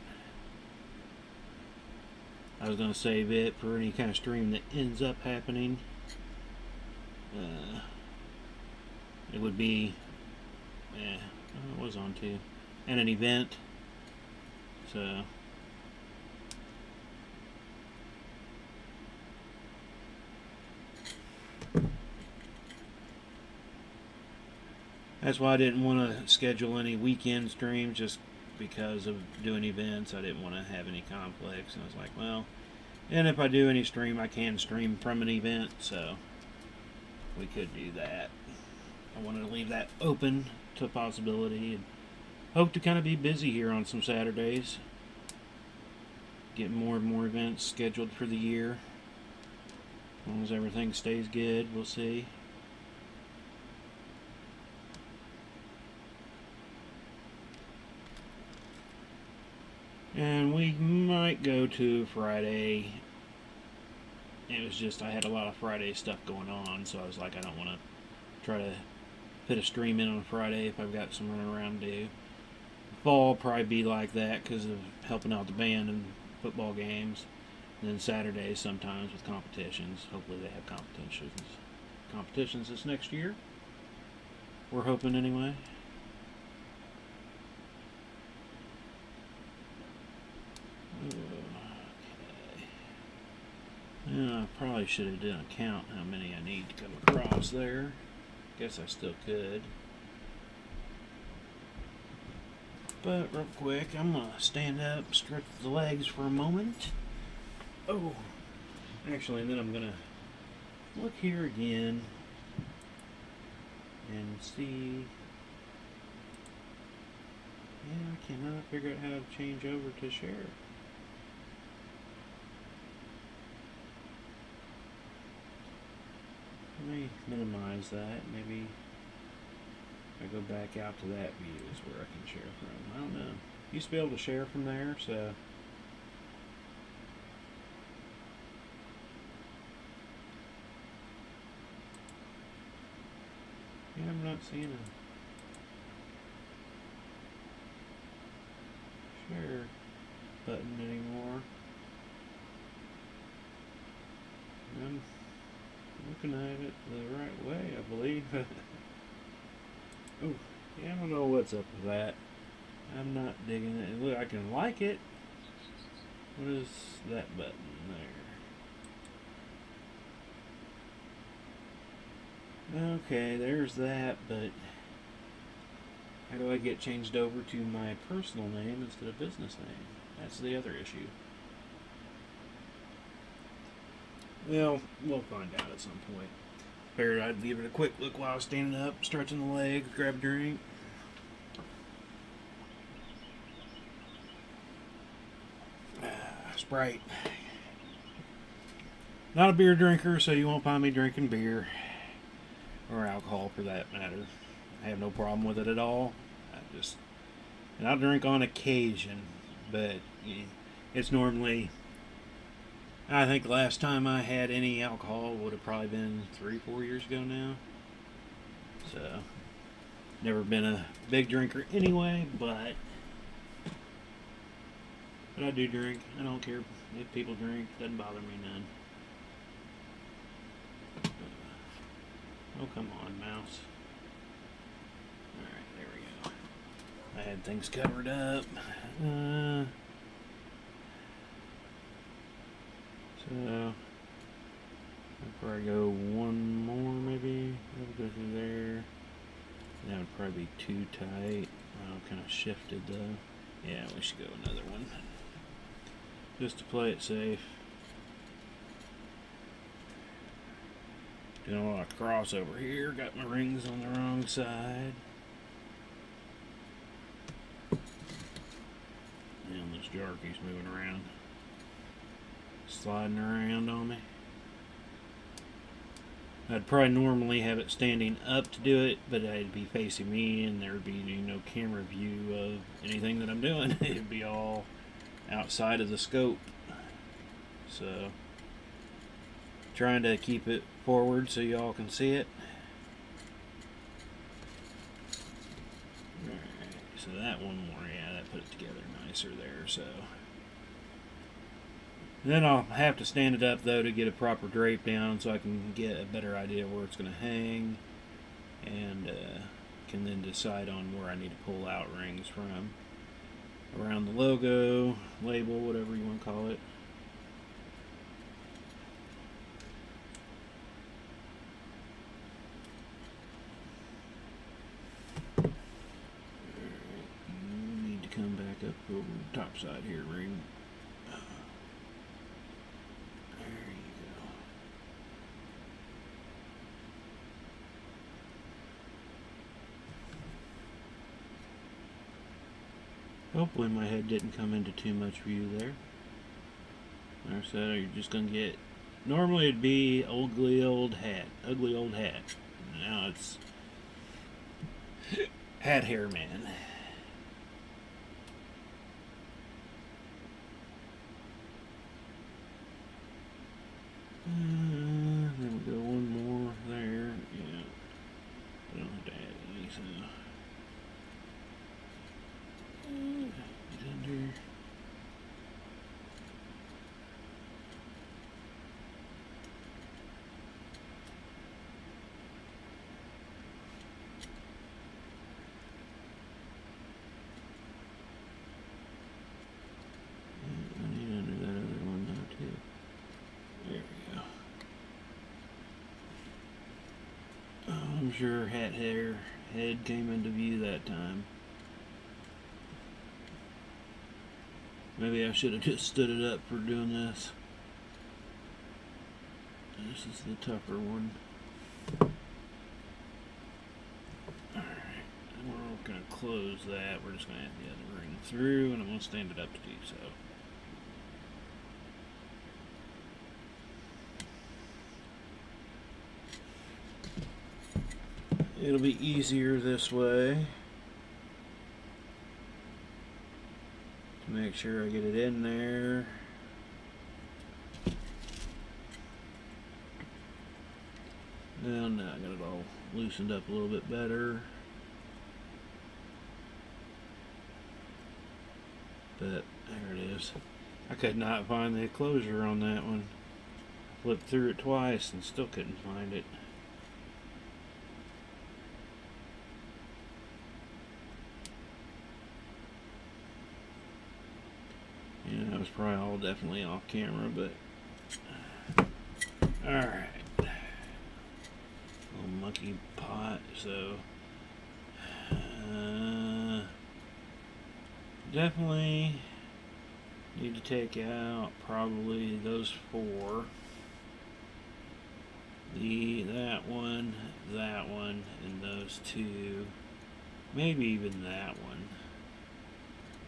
I was going to save it for any kind of stream that ends up happening. It would be, it was on too, and an event. So. That's why I didn't want to schedule any weekend streams. Just because of doing events. I didn't want to have any conflicts, and I was like, well, and if I do any stream, I can stream from an event, so we could do that. I wanted to leave that open to a possibility, and hope to kind of be busy here on some Saturdays. Getting more and more events scheduled for the year. As long as everything stays good, we'll see. And we might go to Friday. It was just I had a lot of Friday stuff going on, so I was like, I don't want to try to put a stream in on Friday if I've got some running around to do. Fall will probably be like that because of helping out the band and football games. And then Saturdays sometimes with competitions. Hopefully they have competitions this next year. We're hoping anyway. Okay. Yeah, I probably should have done a count how many I need to come across there. Guess I still could. But real quick, I'm going to stand up, stretch the legs for a moment. Oh, actually, and then I'm going to look here again and see. Yeah, I cannot figure out how to change over to share. Let me minimize that. Maybe if I go back out to that view is where I can share from. I don't know. Used to be able to share from there, so. Yeah, I'm not seeing a share button anymore. I'm looking at it the right way, I believe. Oh, yeah, I don't know what's up with that. I'm not digging it. Look, I can like it. What is that button there? Okay, there's that, but how do I get changed over to my personal name instead of business name? That's the other issue. Well, we'll find out at some point. Figured I'd give it a quick look while I was standing up, stretching the legs, grab a drink. Sprite. Not a beer drinker, so you won't find me drinking beer. Or alcohol for that matter. I have no problem with it at all. And I'll drink on occasion, but it's normally, I think the last time I had any alcohol would have probably been 3-4 years ago now. So, never been a big drinker anyway, but I do drink. I don't care if people drink. Doesn't bother me none. Oh, come on, mouse. Alright, there we go. I had things covered up. So, I'll probably go one more, maybe. I'll go through there. That would probably be too tight. Kind of shifted, though. Yeah, we should go another one. Just to play it safe. Doing a lot of crossover here. Got my rings on the wrong side. And this jar keeps moving around. Sliding around on me. I'd probably normally have it standing up to do it, but it'd be facing me and there would be no camera view of anything that I'm doing. It'd be all outside of the scope. So, trying to keep it forward so y'all can see it. Alright, so that one more, yeah, that put it together nicer there, so. Then I'll have to stand it up though to get a proper drape down so I can get a better idea where it's going to hang, and can then decide on where I need to pull out rings from. Around the logo, label, whatever you want to call it. Need to come back Step over the top side here, ring. There you go. Hopefully my head didn't come into too much view there. Like I said, you're just gonna get. Normally it'd be ugly old hat. Now it's hat hair man. Then we go one more there. Yeah. I don't have to add any, so. Get under. I'm sure hat hair head came into view that time. Maybe I should have just stood it up for doing this. This is the tougher one. Alright, and we're going to close that. We're just going to add the other ring through, and I'm going to stand it up to do so. It'll be easier this way to make sure I get it in there. Well, now I got it all loosened up a little bit better. But there it is. I could not find the closure on that one. Flipped through it twice and still couldn't find it. Yeah, that was probably all definitely off camera, but alright. Little monkey pot, so definitely need to take out probably those four. That one, and those two. Maybe even that one.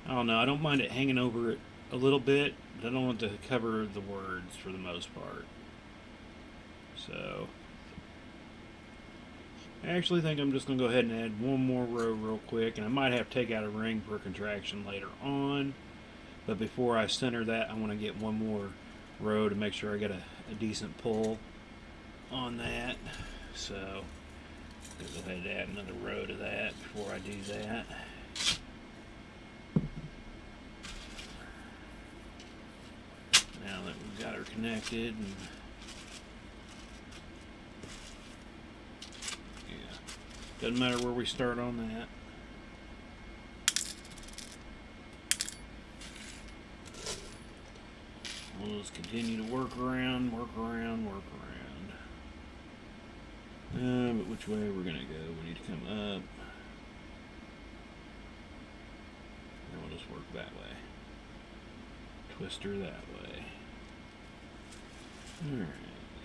I don't know, I don't mind it hanging over it a little bit, but I don't want to cover the words for the most part. So I actually think I'm just going to go ahead and add one more row real quick, and I might have to take out a ring for contraction later on, but before I center that I want to get one more row to make sure I get a decent pull on that. So I'll go ahead and add another row to that before I do that. Now that we've got her connected, and yeah, doesn't matter where we start on that. We'll just continue to work around. But which way we're gonna go? We need to come up. And we'll just work that way. Twist her that way. Alright,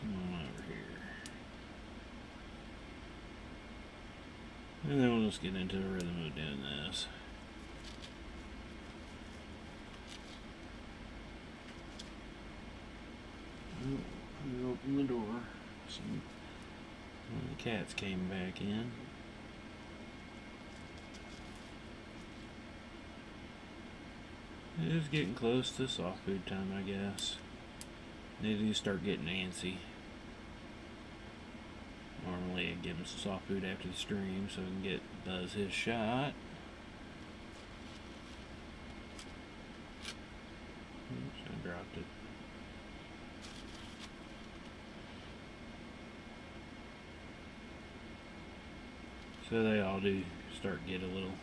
come on over here. And then we'll just get into the rhythm of doing this. Oh, we open the door. One of the cats came back in. It is getting close to soft food time, I guess. They do start getting antsy. Normally I give him some soft food after the stream so I can get Buzz his shot. Oops, I dropped it. So they all do start get a little.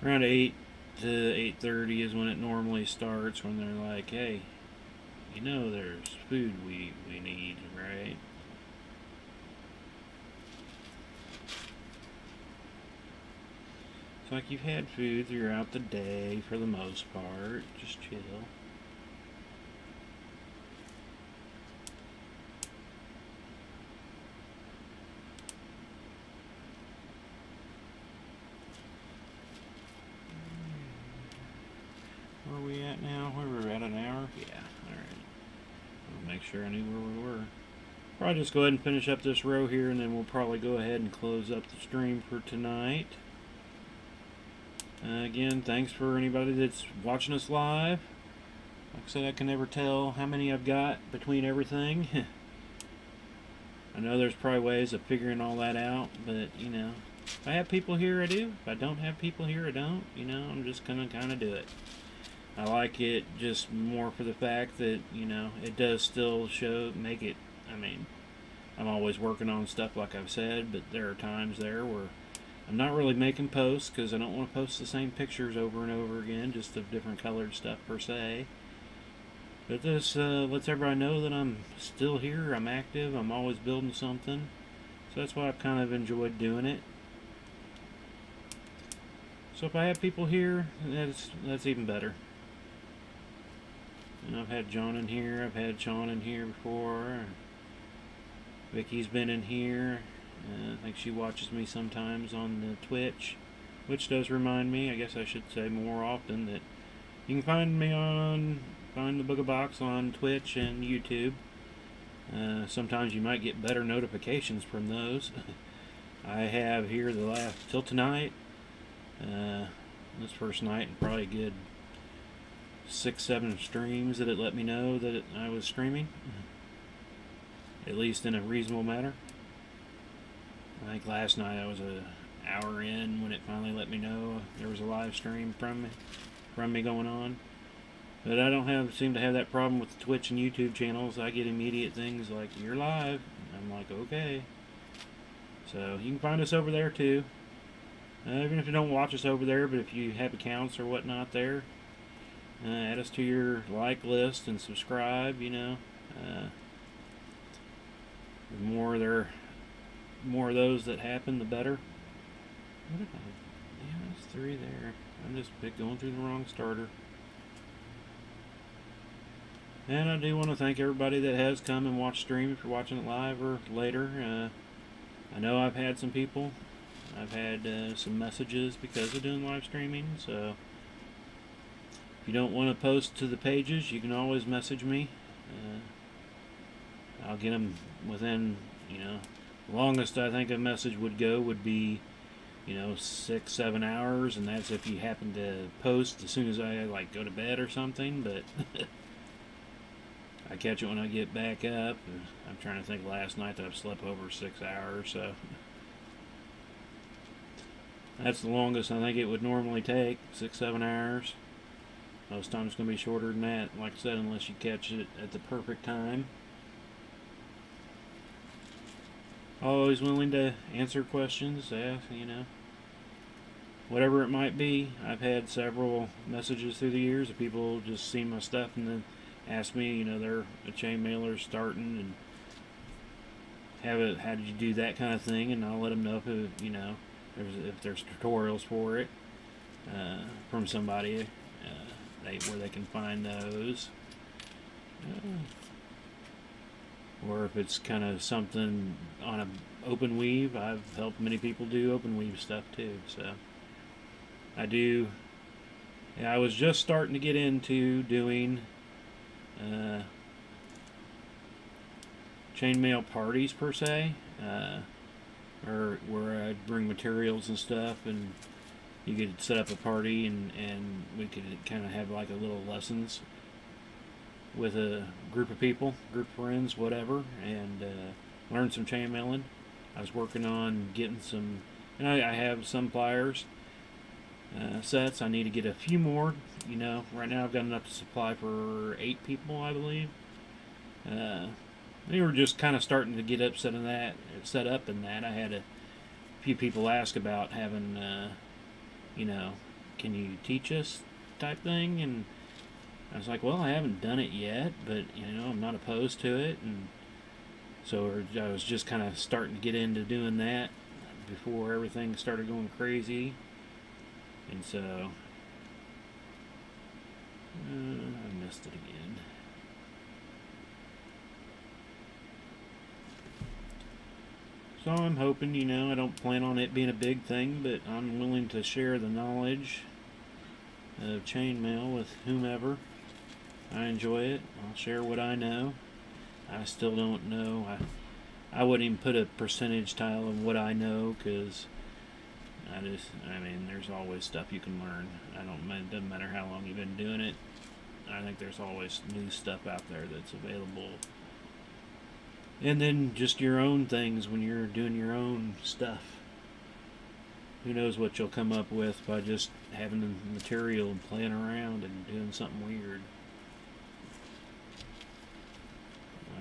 Around 8 to 8:30 is when it normally starts, when they're like, hey, you know there's food we need, right? It's like you've had food throughout the day for the most part. Just chill. Where are we at now? We were at an hour? Yeah, alright. I'll make sure I knew where we were. Probably just go ahead and finish up this row here, and then we'll probably go ahead and close up the stream for tonight. Again, thanks for anybody that's watching us live. Like I said, I can never tell how many I've got between everything. I know there's probably ways of figuring all that out, but, you know, if I have people here, I do. If I don't have people here, I don't. You know, I'm just going to kind of do it. I like it just more for the fact that, you know, it does still make it, I mean, I'm always working on stuff like I've said, but there are times there where I'm not really making posts because I don't want to post the same pictures over and over again, just of different colored stuff per se. But this lets everybody know that I'm still here, I'm active, I'm always building something. So that's why I've kind of enjoyed doing it. So if I have people here, that's even better. And I've had John in here, I've had Sean in here before. Vicky's been in here. I think she watches me sometimes on the Twitch, which does remind me, I guess I should say more often, that you can find me find the Booga Box on Twitch and YouTube. Sometimes you might get better notifications from those. I have here till tonight, this first night, and probably a good 6-7 streams that it let me know that I was streaming, at least in a reasonable manner. I think last night I was an hour in when it finally let me know there was a live stream from me going on. But I don't seem to have that problem with the Twitch and YouTube channels. I get immediate things like, "You're live." I'm like, okay. So you can find us over there too. Even if you don't watch us over there, but if you have accounts or whatnot there, add us to your like list and subscribe, you know. The more of those that happen, the better. What did yeah, there's 3 there. I'm just going through the wrong starter. And I do want to thank everybody that has come and watched stream, if you're watching it live or later. I know I've had some people. I've had some messages because of doing live streaming, so if you don't want to post to the pages, you can always message me. I'll get them within, you know, the longest I think a message would go would be, you know, 6-7 hours, and that's if you happen to post as soon as I like go to bed or something. But I catch it when I get back up. I'm trying to think last night that I've slept over 6 hours, so that's the longest I think it would normally take, 6-7 hours. Most times it's going to be shorter than that, like I said, unless you catch it at the perfect time. Always willing to answer questions, you know, whatever it might be. I've had several messages through the years of people just seeing my stuff and then ask me, you know, they're a chain mailer starting and how did you do that kind of thing, and I'll let them know if, you know, if there's tutorials for it from somebody where they can find those. Or if it's kind of something on a open weave, I've helped many people do open weave stuff too. So I do. Yeah, I was just starting to get into doing chainmail parties per se, or where I'd bring materials and stuff, and you could set up a party and we could kind of have like a little lessons with a group of people, group of friends, whatever, and learn some chainmailing. I was working on getting some, and I have some pliers sets. I need to get a few more. You know, right now I've got enough to supply for 8 people, I believe. We were just kind of starting to get set up in that. I had a few people ask about having, you know, can you teach us type thing, and I was like, well, I haven't done it yet, but, you know, I'm not opposed to it, and so I was just kind of starting to get into doing that before everything started going crazy. And so I missed it again. So I'm hoping, you know, I don't plan on it being a big thing, but I'm willing to share the knowledge of chainmail with whomever. I enjoy it. I'll share what I know. I still don't know. I wouldn't even put a percentage tile of what I know, because I mean, there's always stuff you can learn. It doesn't matter how long you've been doing it. I think there's always new stuff out there that's available. And then just your own things when you're doing your own stuff. Who knows what you'll come up with by just having the material and playing around and doing something weird.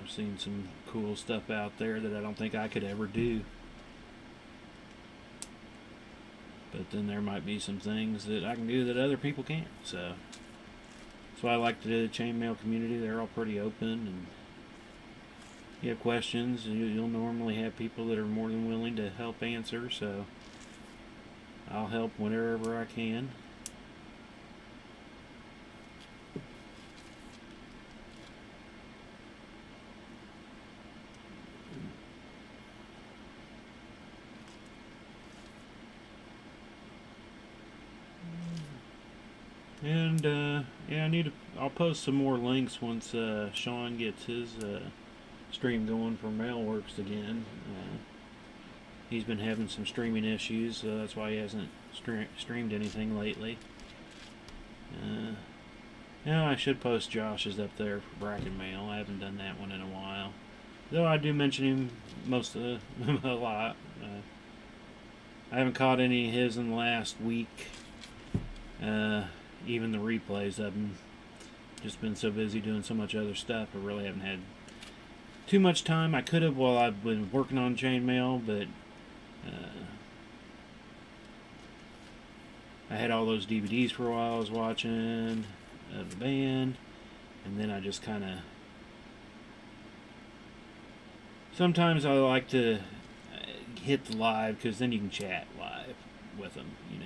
I've seen some cool stuff out there that I don't think I could ever do. But then there might be some things that I can do that other people can't. So that's why I like the chainmail community. They're all pretty open, and you have questions, you'll normally have people that are more than willing to help answer. So I'll help whenever I can. And yeah, I'll post some more links once Sean gets his stream going for Mailworks again. He's been having some streaming issues, so that's why he hasn't streamed anything lately. Yeah, I should post Josh's up there for Bracken Mail. I haven't done that one in a while, though I do mention him a lot. I haven't caught any of his in the last week. Even the replays of them. Just been so busy doing so much other stuff, I really haven't had too much time. I could have while I've been working on chainmail, but I had all those DVDs for a while I was watching of the band, and then I just kind of... Sometimes I like to hit the live, because then you can chat live with them, you know.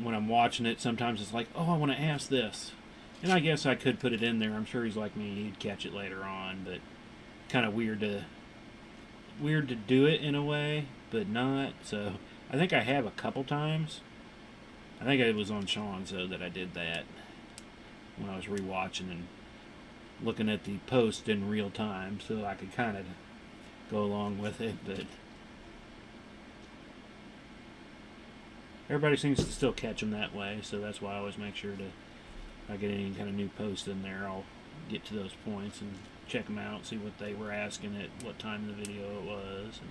When I'm watching it, sometimes it's like, oh, I want to ask this. And I guess I could put it in there. I'm sure he's like me, he'd catch it later on, but kind of weird to do it in a way, but not. So I think I have a couple times. I think it was on Sean's, though, that I did that when I was rewatching and looking at the post in real time, so I could kind of go along with it. But everybody seems to still catch them that way, so that's why I always make sure to, if I get any kind of new post in there, I'll get to those points and check them out, see what they were asking at what time in the video it was.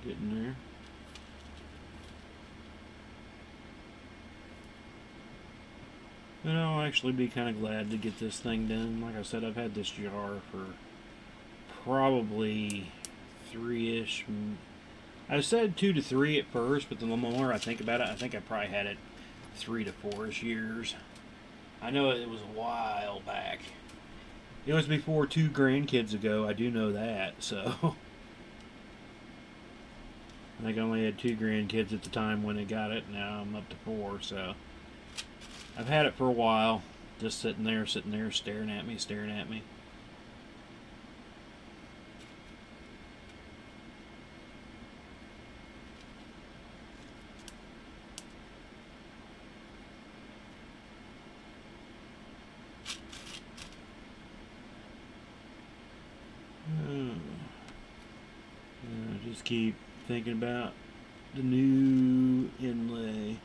Getting there. And I'll actually be kind of glad to get this thing done. Like I said, I've had this jar for probably 3-ish. I said 2 to 3 at first, but the more I think about it, I think I probably had it 3 to 4-ish years. I know it was a while back. It was before 2 grandkids ago, I do know that, so... I think I only had 2 grandkids at the time when I got it. Now I'm up to 4, so... I've had it for a while, just sitting there, staring at me. Just keep thinking about the new inlay.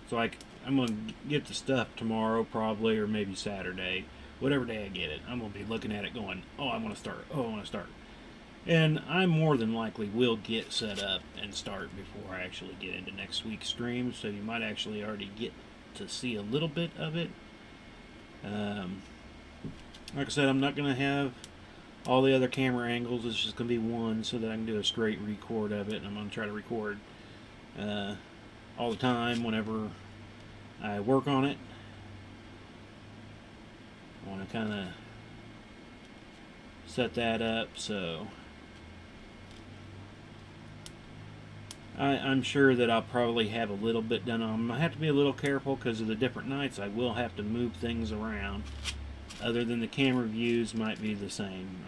It's like, I'm going to get the stuff tomorrow probably, or maybe Saturday. Whatever day I get it, I'm going to be looking at it going, oh, I want to start. And I more than likely will get set up and start before I actually get into next week's stream, so you might actually already get to see a little bit of it. Like I said, I'm not going to have all the other camera angles. It's just going to be one so that I can do a straight record of it. And I'm going to try to record all the time whenever I work on it. kind of set that up. So I'm sure that I'll probably have a little bit done on them. I have to be a little careful because of the different nights. I will have to move things around. Other than the camera views might be the same.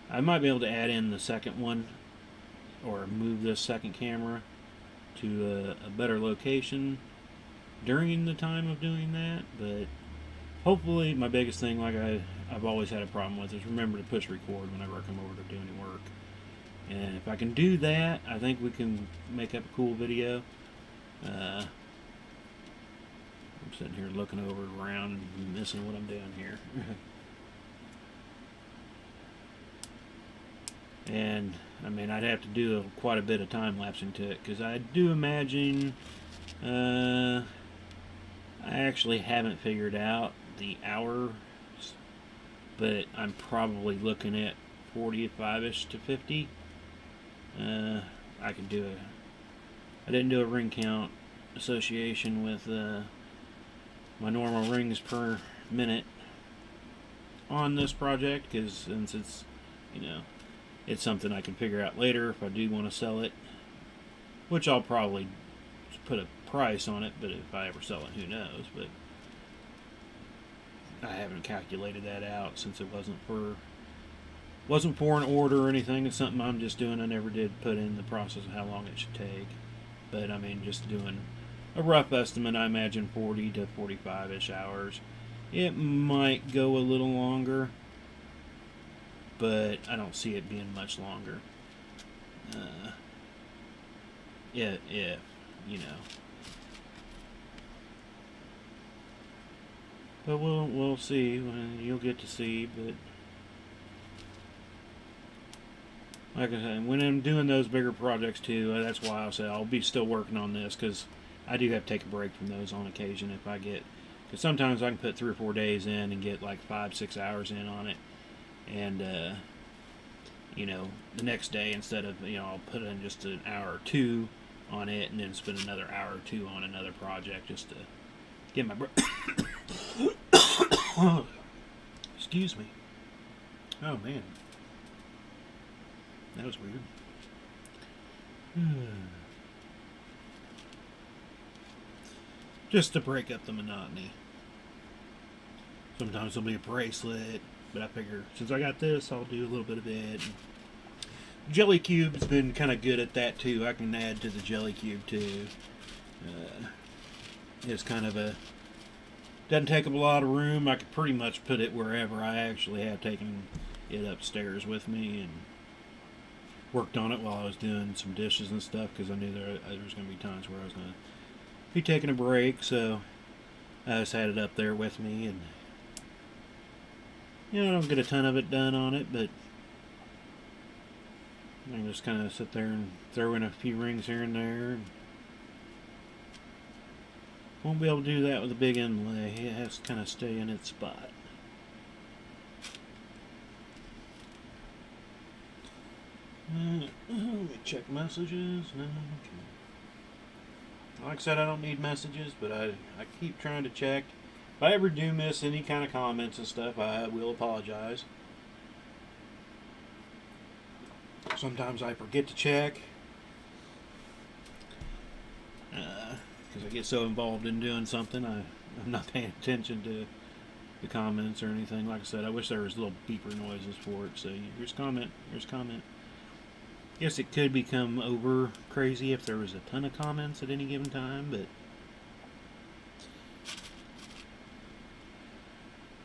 I might be able to add in the second one or move this second camera to a better location during the time of doing that. But hopefully, my biggest thing, like I've always had a problem with, is remember to push record whenever I come over to do any work. And if I can do that, I think we can make up a cool video. I'm sitting here looking over around and missing what I'm doing here. And I mean, I'd have to do quite a bit of time lapsing to it, because I do imagine I actually haven't figured out the hours, but I'm probably looking at 45ish to 50. I could do I didn't do a ring count association with my normal rings per minute on this project, because since it's, you know, it's something I can figure out later if I do want to sell it, which I'll probably put a price on it, but if I ever sell it, who knows. But I haven't calculated that out, since it wasn't for an order or anything. It's something I'm just doing. I never did put in the process of how long it should take. But I mean, just doing a rough estimate, I imagine 40 to 45-ish hours. It might go a little longer, but I don't see it being much longer. If you know. But we'll see. You'll get to see. But like I said, when I'm doing those bigger projects too, that's why I said I'll be still working on this, because I do have to take a break from those on occasion if I get. Because sometimes I can put 3 or 4 days in and get like 5-6 hours in on it, and you know, the next day, instead of, you know, I'll put in just an hour or two on it, and then spend another hour or two on another project just to get my excuse me. Oh man, that was weird. Just to break up the monotony. Sometimes there'll be a bracelet, but I figure since I got this, I'll do a little bit of it. Jelly Cube's been kind of good at that too. I can add to the Jelly Cube too. It's kind of a, doesn't take up a lot of room. I could pretty much put it wherever. I actually have taken it upstairs with me and worked on it while I was doing some dishes and stuff, because I knew there was going to be times where I was going to be taking a break, so I just had it up there with me. And you know, I don't get a ton of it done on it, but I can just kind of sit there and throw in a few rings here and there. Won't be able to do that with a big inlay. It has to kind of stay in its spot. Let me check messages. No, okay. Like I said, I don't need messages, but I keep trying to check. If I ever do miss any kind of comments and stuff, I will apologize. Sometimes I forget to check, because I get so involved in doing something, I'm not paying attention to the comments or anything. Like I said, I wish there was little beeper noises for it. So here's comment, here's comment. Yes, it could become over crazy if there was a ton of comments at any given time, but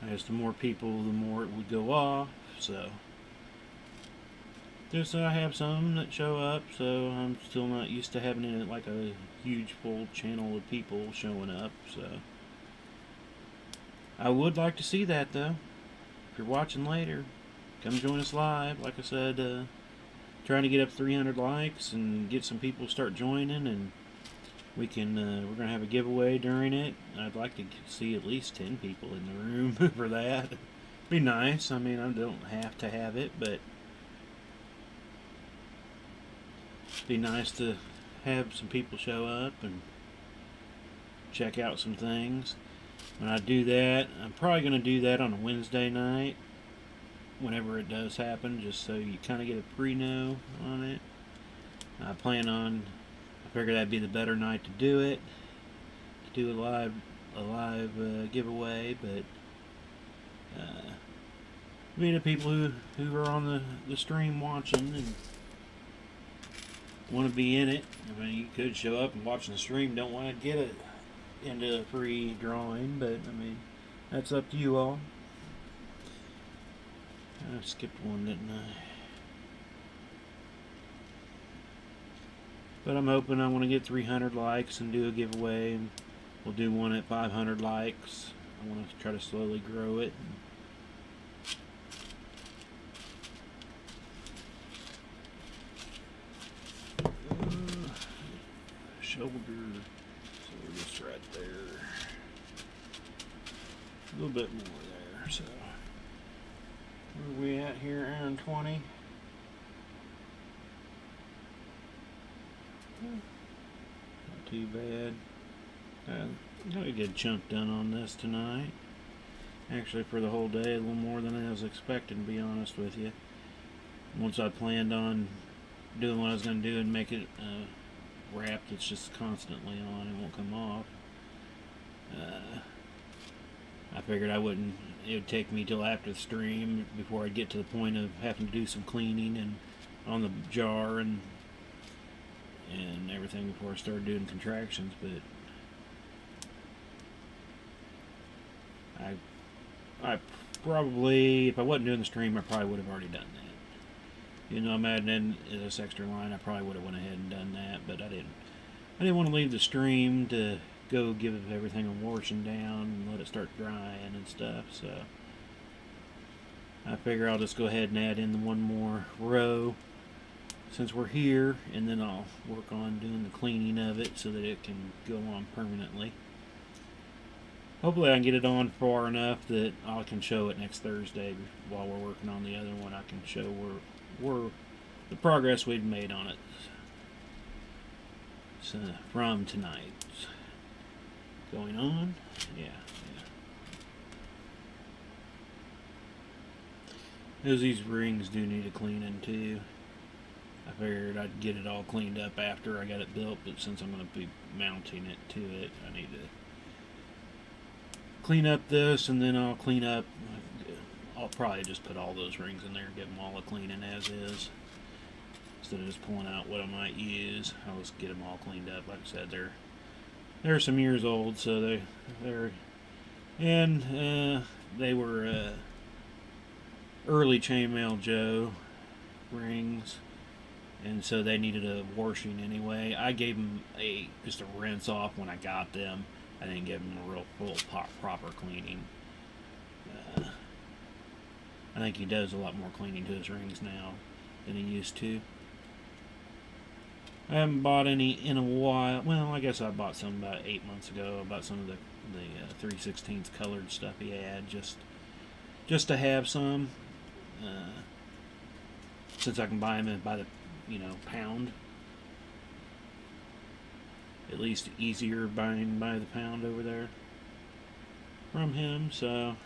as the more people, the more it would go off. So just I have some that show up, so I'm still not used to having it like a huge full channel of people showing up. So I would like to see that though. If you're watching later, come join us live. Like I said, trying to get up 300 likes and get some people start joining, and we can we're gonna have a giveaway during it. I'd like to see at least 10 people in the room for that. Be nice. I mean, I don't have to have it, but it'd be nice to have some people show up and check out some things. when I do that, I'm probably going to do that on a Wednesday night, whenever it does happen, just so you kind of get a pre-know on it. I figure that'd be the better night to do it, to do a live giveaway, but be the people who are on the stream watching and want to be in it. I mean, you could show up and watch the stream, don't want to get it into a free drawing, but I mean, that's up to you all. I skipped one, didn't I? But I'm hoping I want to get 300 likes and do a giveaway. And we'll do one at 500 likes. I want to try to slowly grow it. Shoulder, so we're just right there. A little bit more there, so. Where are we at here, Aaron? 20? Not too bad. Got a good chunk done on this tonight. Actually, for the whole day, a little more than I was expecting, to be honest with you. Once I planned on doing what I was going to do and make it wrap that's just constantly on, it won't come off. I figured it would take me till after the stream before I'd get to the point of having to do some cleaning and on the jar and everything before I started doing contractions, but I probably, if I wasn't doing the stream, I probably would have already done that. You know, I'm adding in this extra line, I probably would have went ahead and done that, but I didn't want to leave the stream to go give everything a washing down and let it start drying and stuff, so I figure I'll just go ahead and add in the one more row since we're here, and then I'll work on doing the cleaning of it so that it can go on permanently. Hopefully I can get it on far enough that I can show it next Thursday while we're working on the other one. I can show where the progress we've made on it. So from tonight. Going on? Yeah. These rings do need a cleaning too. I figured I'd get it all cleaned up after I got it built, but since I'm going to be mounting it to it, I need to clean up this, and then I'll clean up. I'll probably just put all those rings in there and give them all a cleaning as is, instead of just pulling out what I might use. I'll just get them all cleaned up. Like I said, they're some years old, so they were early Chainmail Joe rings, and so they needed a washing anyway. I gave them just a rinse off when I got them. I didn't give him a real full proper cleaning. I think he does a lot more cleaning to his rings now than he used to. I haven't bought any in a while. Well, I guess I bought some about 8 months ago. I bought some of the 3/16 colored stuff he had just to have some. Since I can buy them by the pound. At least easier buying by the pound over there from him, so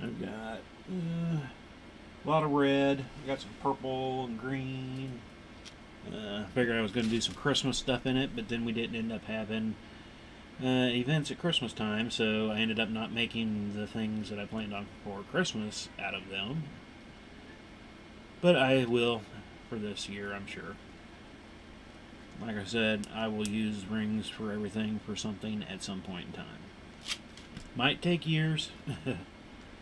I've got a lot of red. I got some purple and green. I figured I was going to do some Christmas stuff in it, but then we didn't end up having events at Christmas time, so I ended up not making the things that I planned on for Christmas out of them. But I will for this year, I'm sure. Like I said, I will use rings for everything for something at some point in time. Might take years,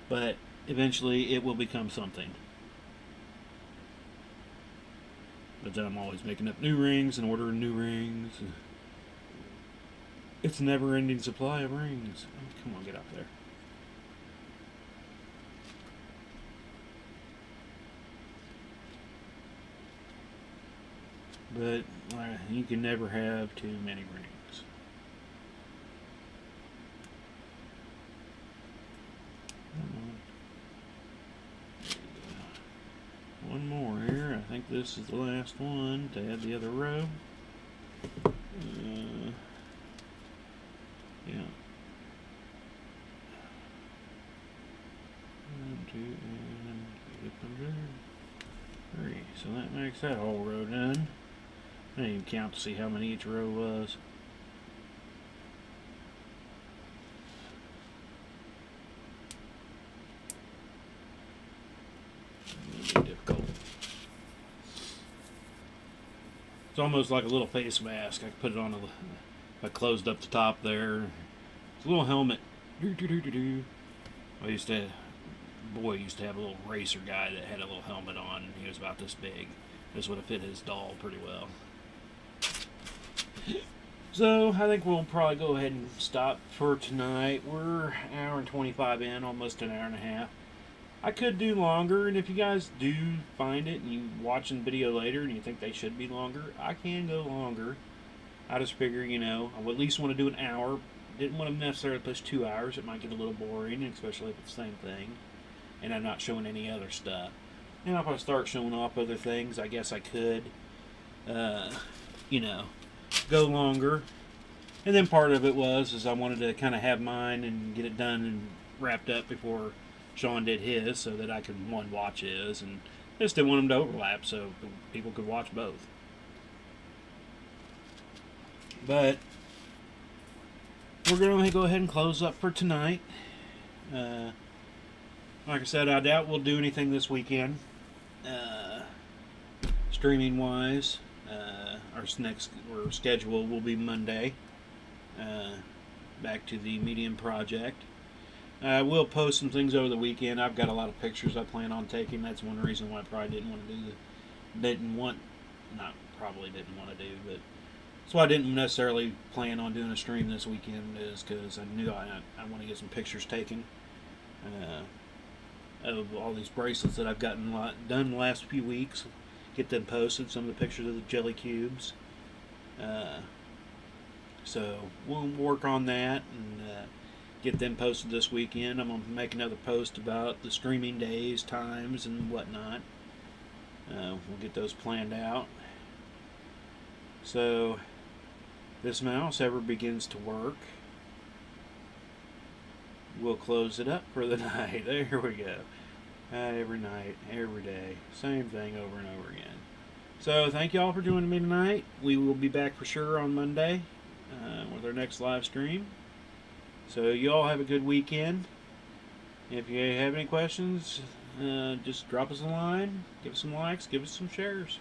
but eventually it will become something. But then I'm always making up new rings and ordering new rings. It's a never-ending supply of rings. Oh, come on, get up there. But you can never have too many rings. One more here. I think this is the last one to add the other row. so that makes that whole row done. I didn't even count to see how many each row was. Difficult. It's almost like a little face mask. I could put it on if I closed up the top there. It's a little helmet. I used to have a little racer guy that had a little helmet on, and he was about this big. This would have fit his doll pretty well. So I think we'll probably go ahead and stop for tonight. We're an hour and 25 in, almost an hour and a half. I could do longer, and if you guys do find it and you watch the video later and you think they should be longer, I can go longer. I just figure, I would at least want to do an hour. Didn't want to necessarily push 2 hours. It might get a little boring, especially if it's the same thing. And I'm not showing any other stuff. And if I start showing off other things, I guess I could, go longer. And then part of it is I wanted to kind of have mine and get it done and wrapped up before Sean did his, so that I could, watch his. And I just didn't want them to overlap so people could watch both. But we're going to go ahead and close up for tonight. Like I said, I doubt we'll do anything this weekend, streaming wise. Our next schedule will be Monday, back to the Medium project. I will post some things over the weekend. I've got a lot of pictures I plan on taking. That's one reason why I probably didn't want to do but that's why I didn't necessarily plan on doing a stream this weekend, is because I knew I want to get some pictures taken of all these bracelets that I've gotten done the last few weeks. Get them posted, some of the pictures of the jelly cubes. So we'll work on that and get them posted this weekend. I'm going to make another post about the streaming days, times, and whatnot. We'll get those planned out. So this mouse ever begins to work, we'll close it up for the night. There we go. Every night, every day, same thing over and over again. So thank you all for joining me tonight. We will be back for sure on Monday with our next live stream. So you all have a good weekend. If you have any questions, just drop us a line, give us some likes, give us some shares.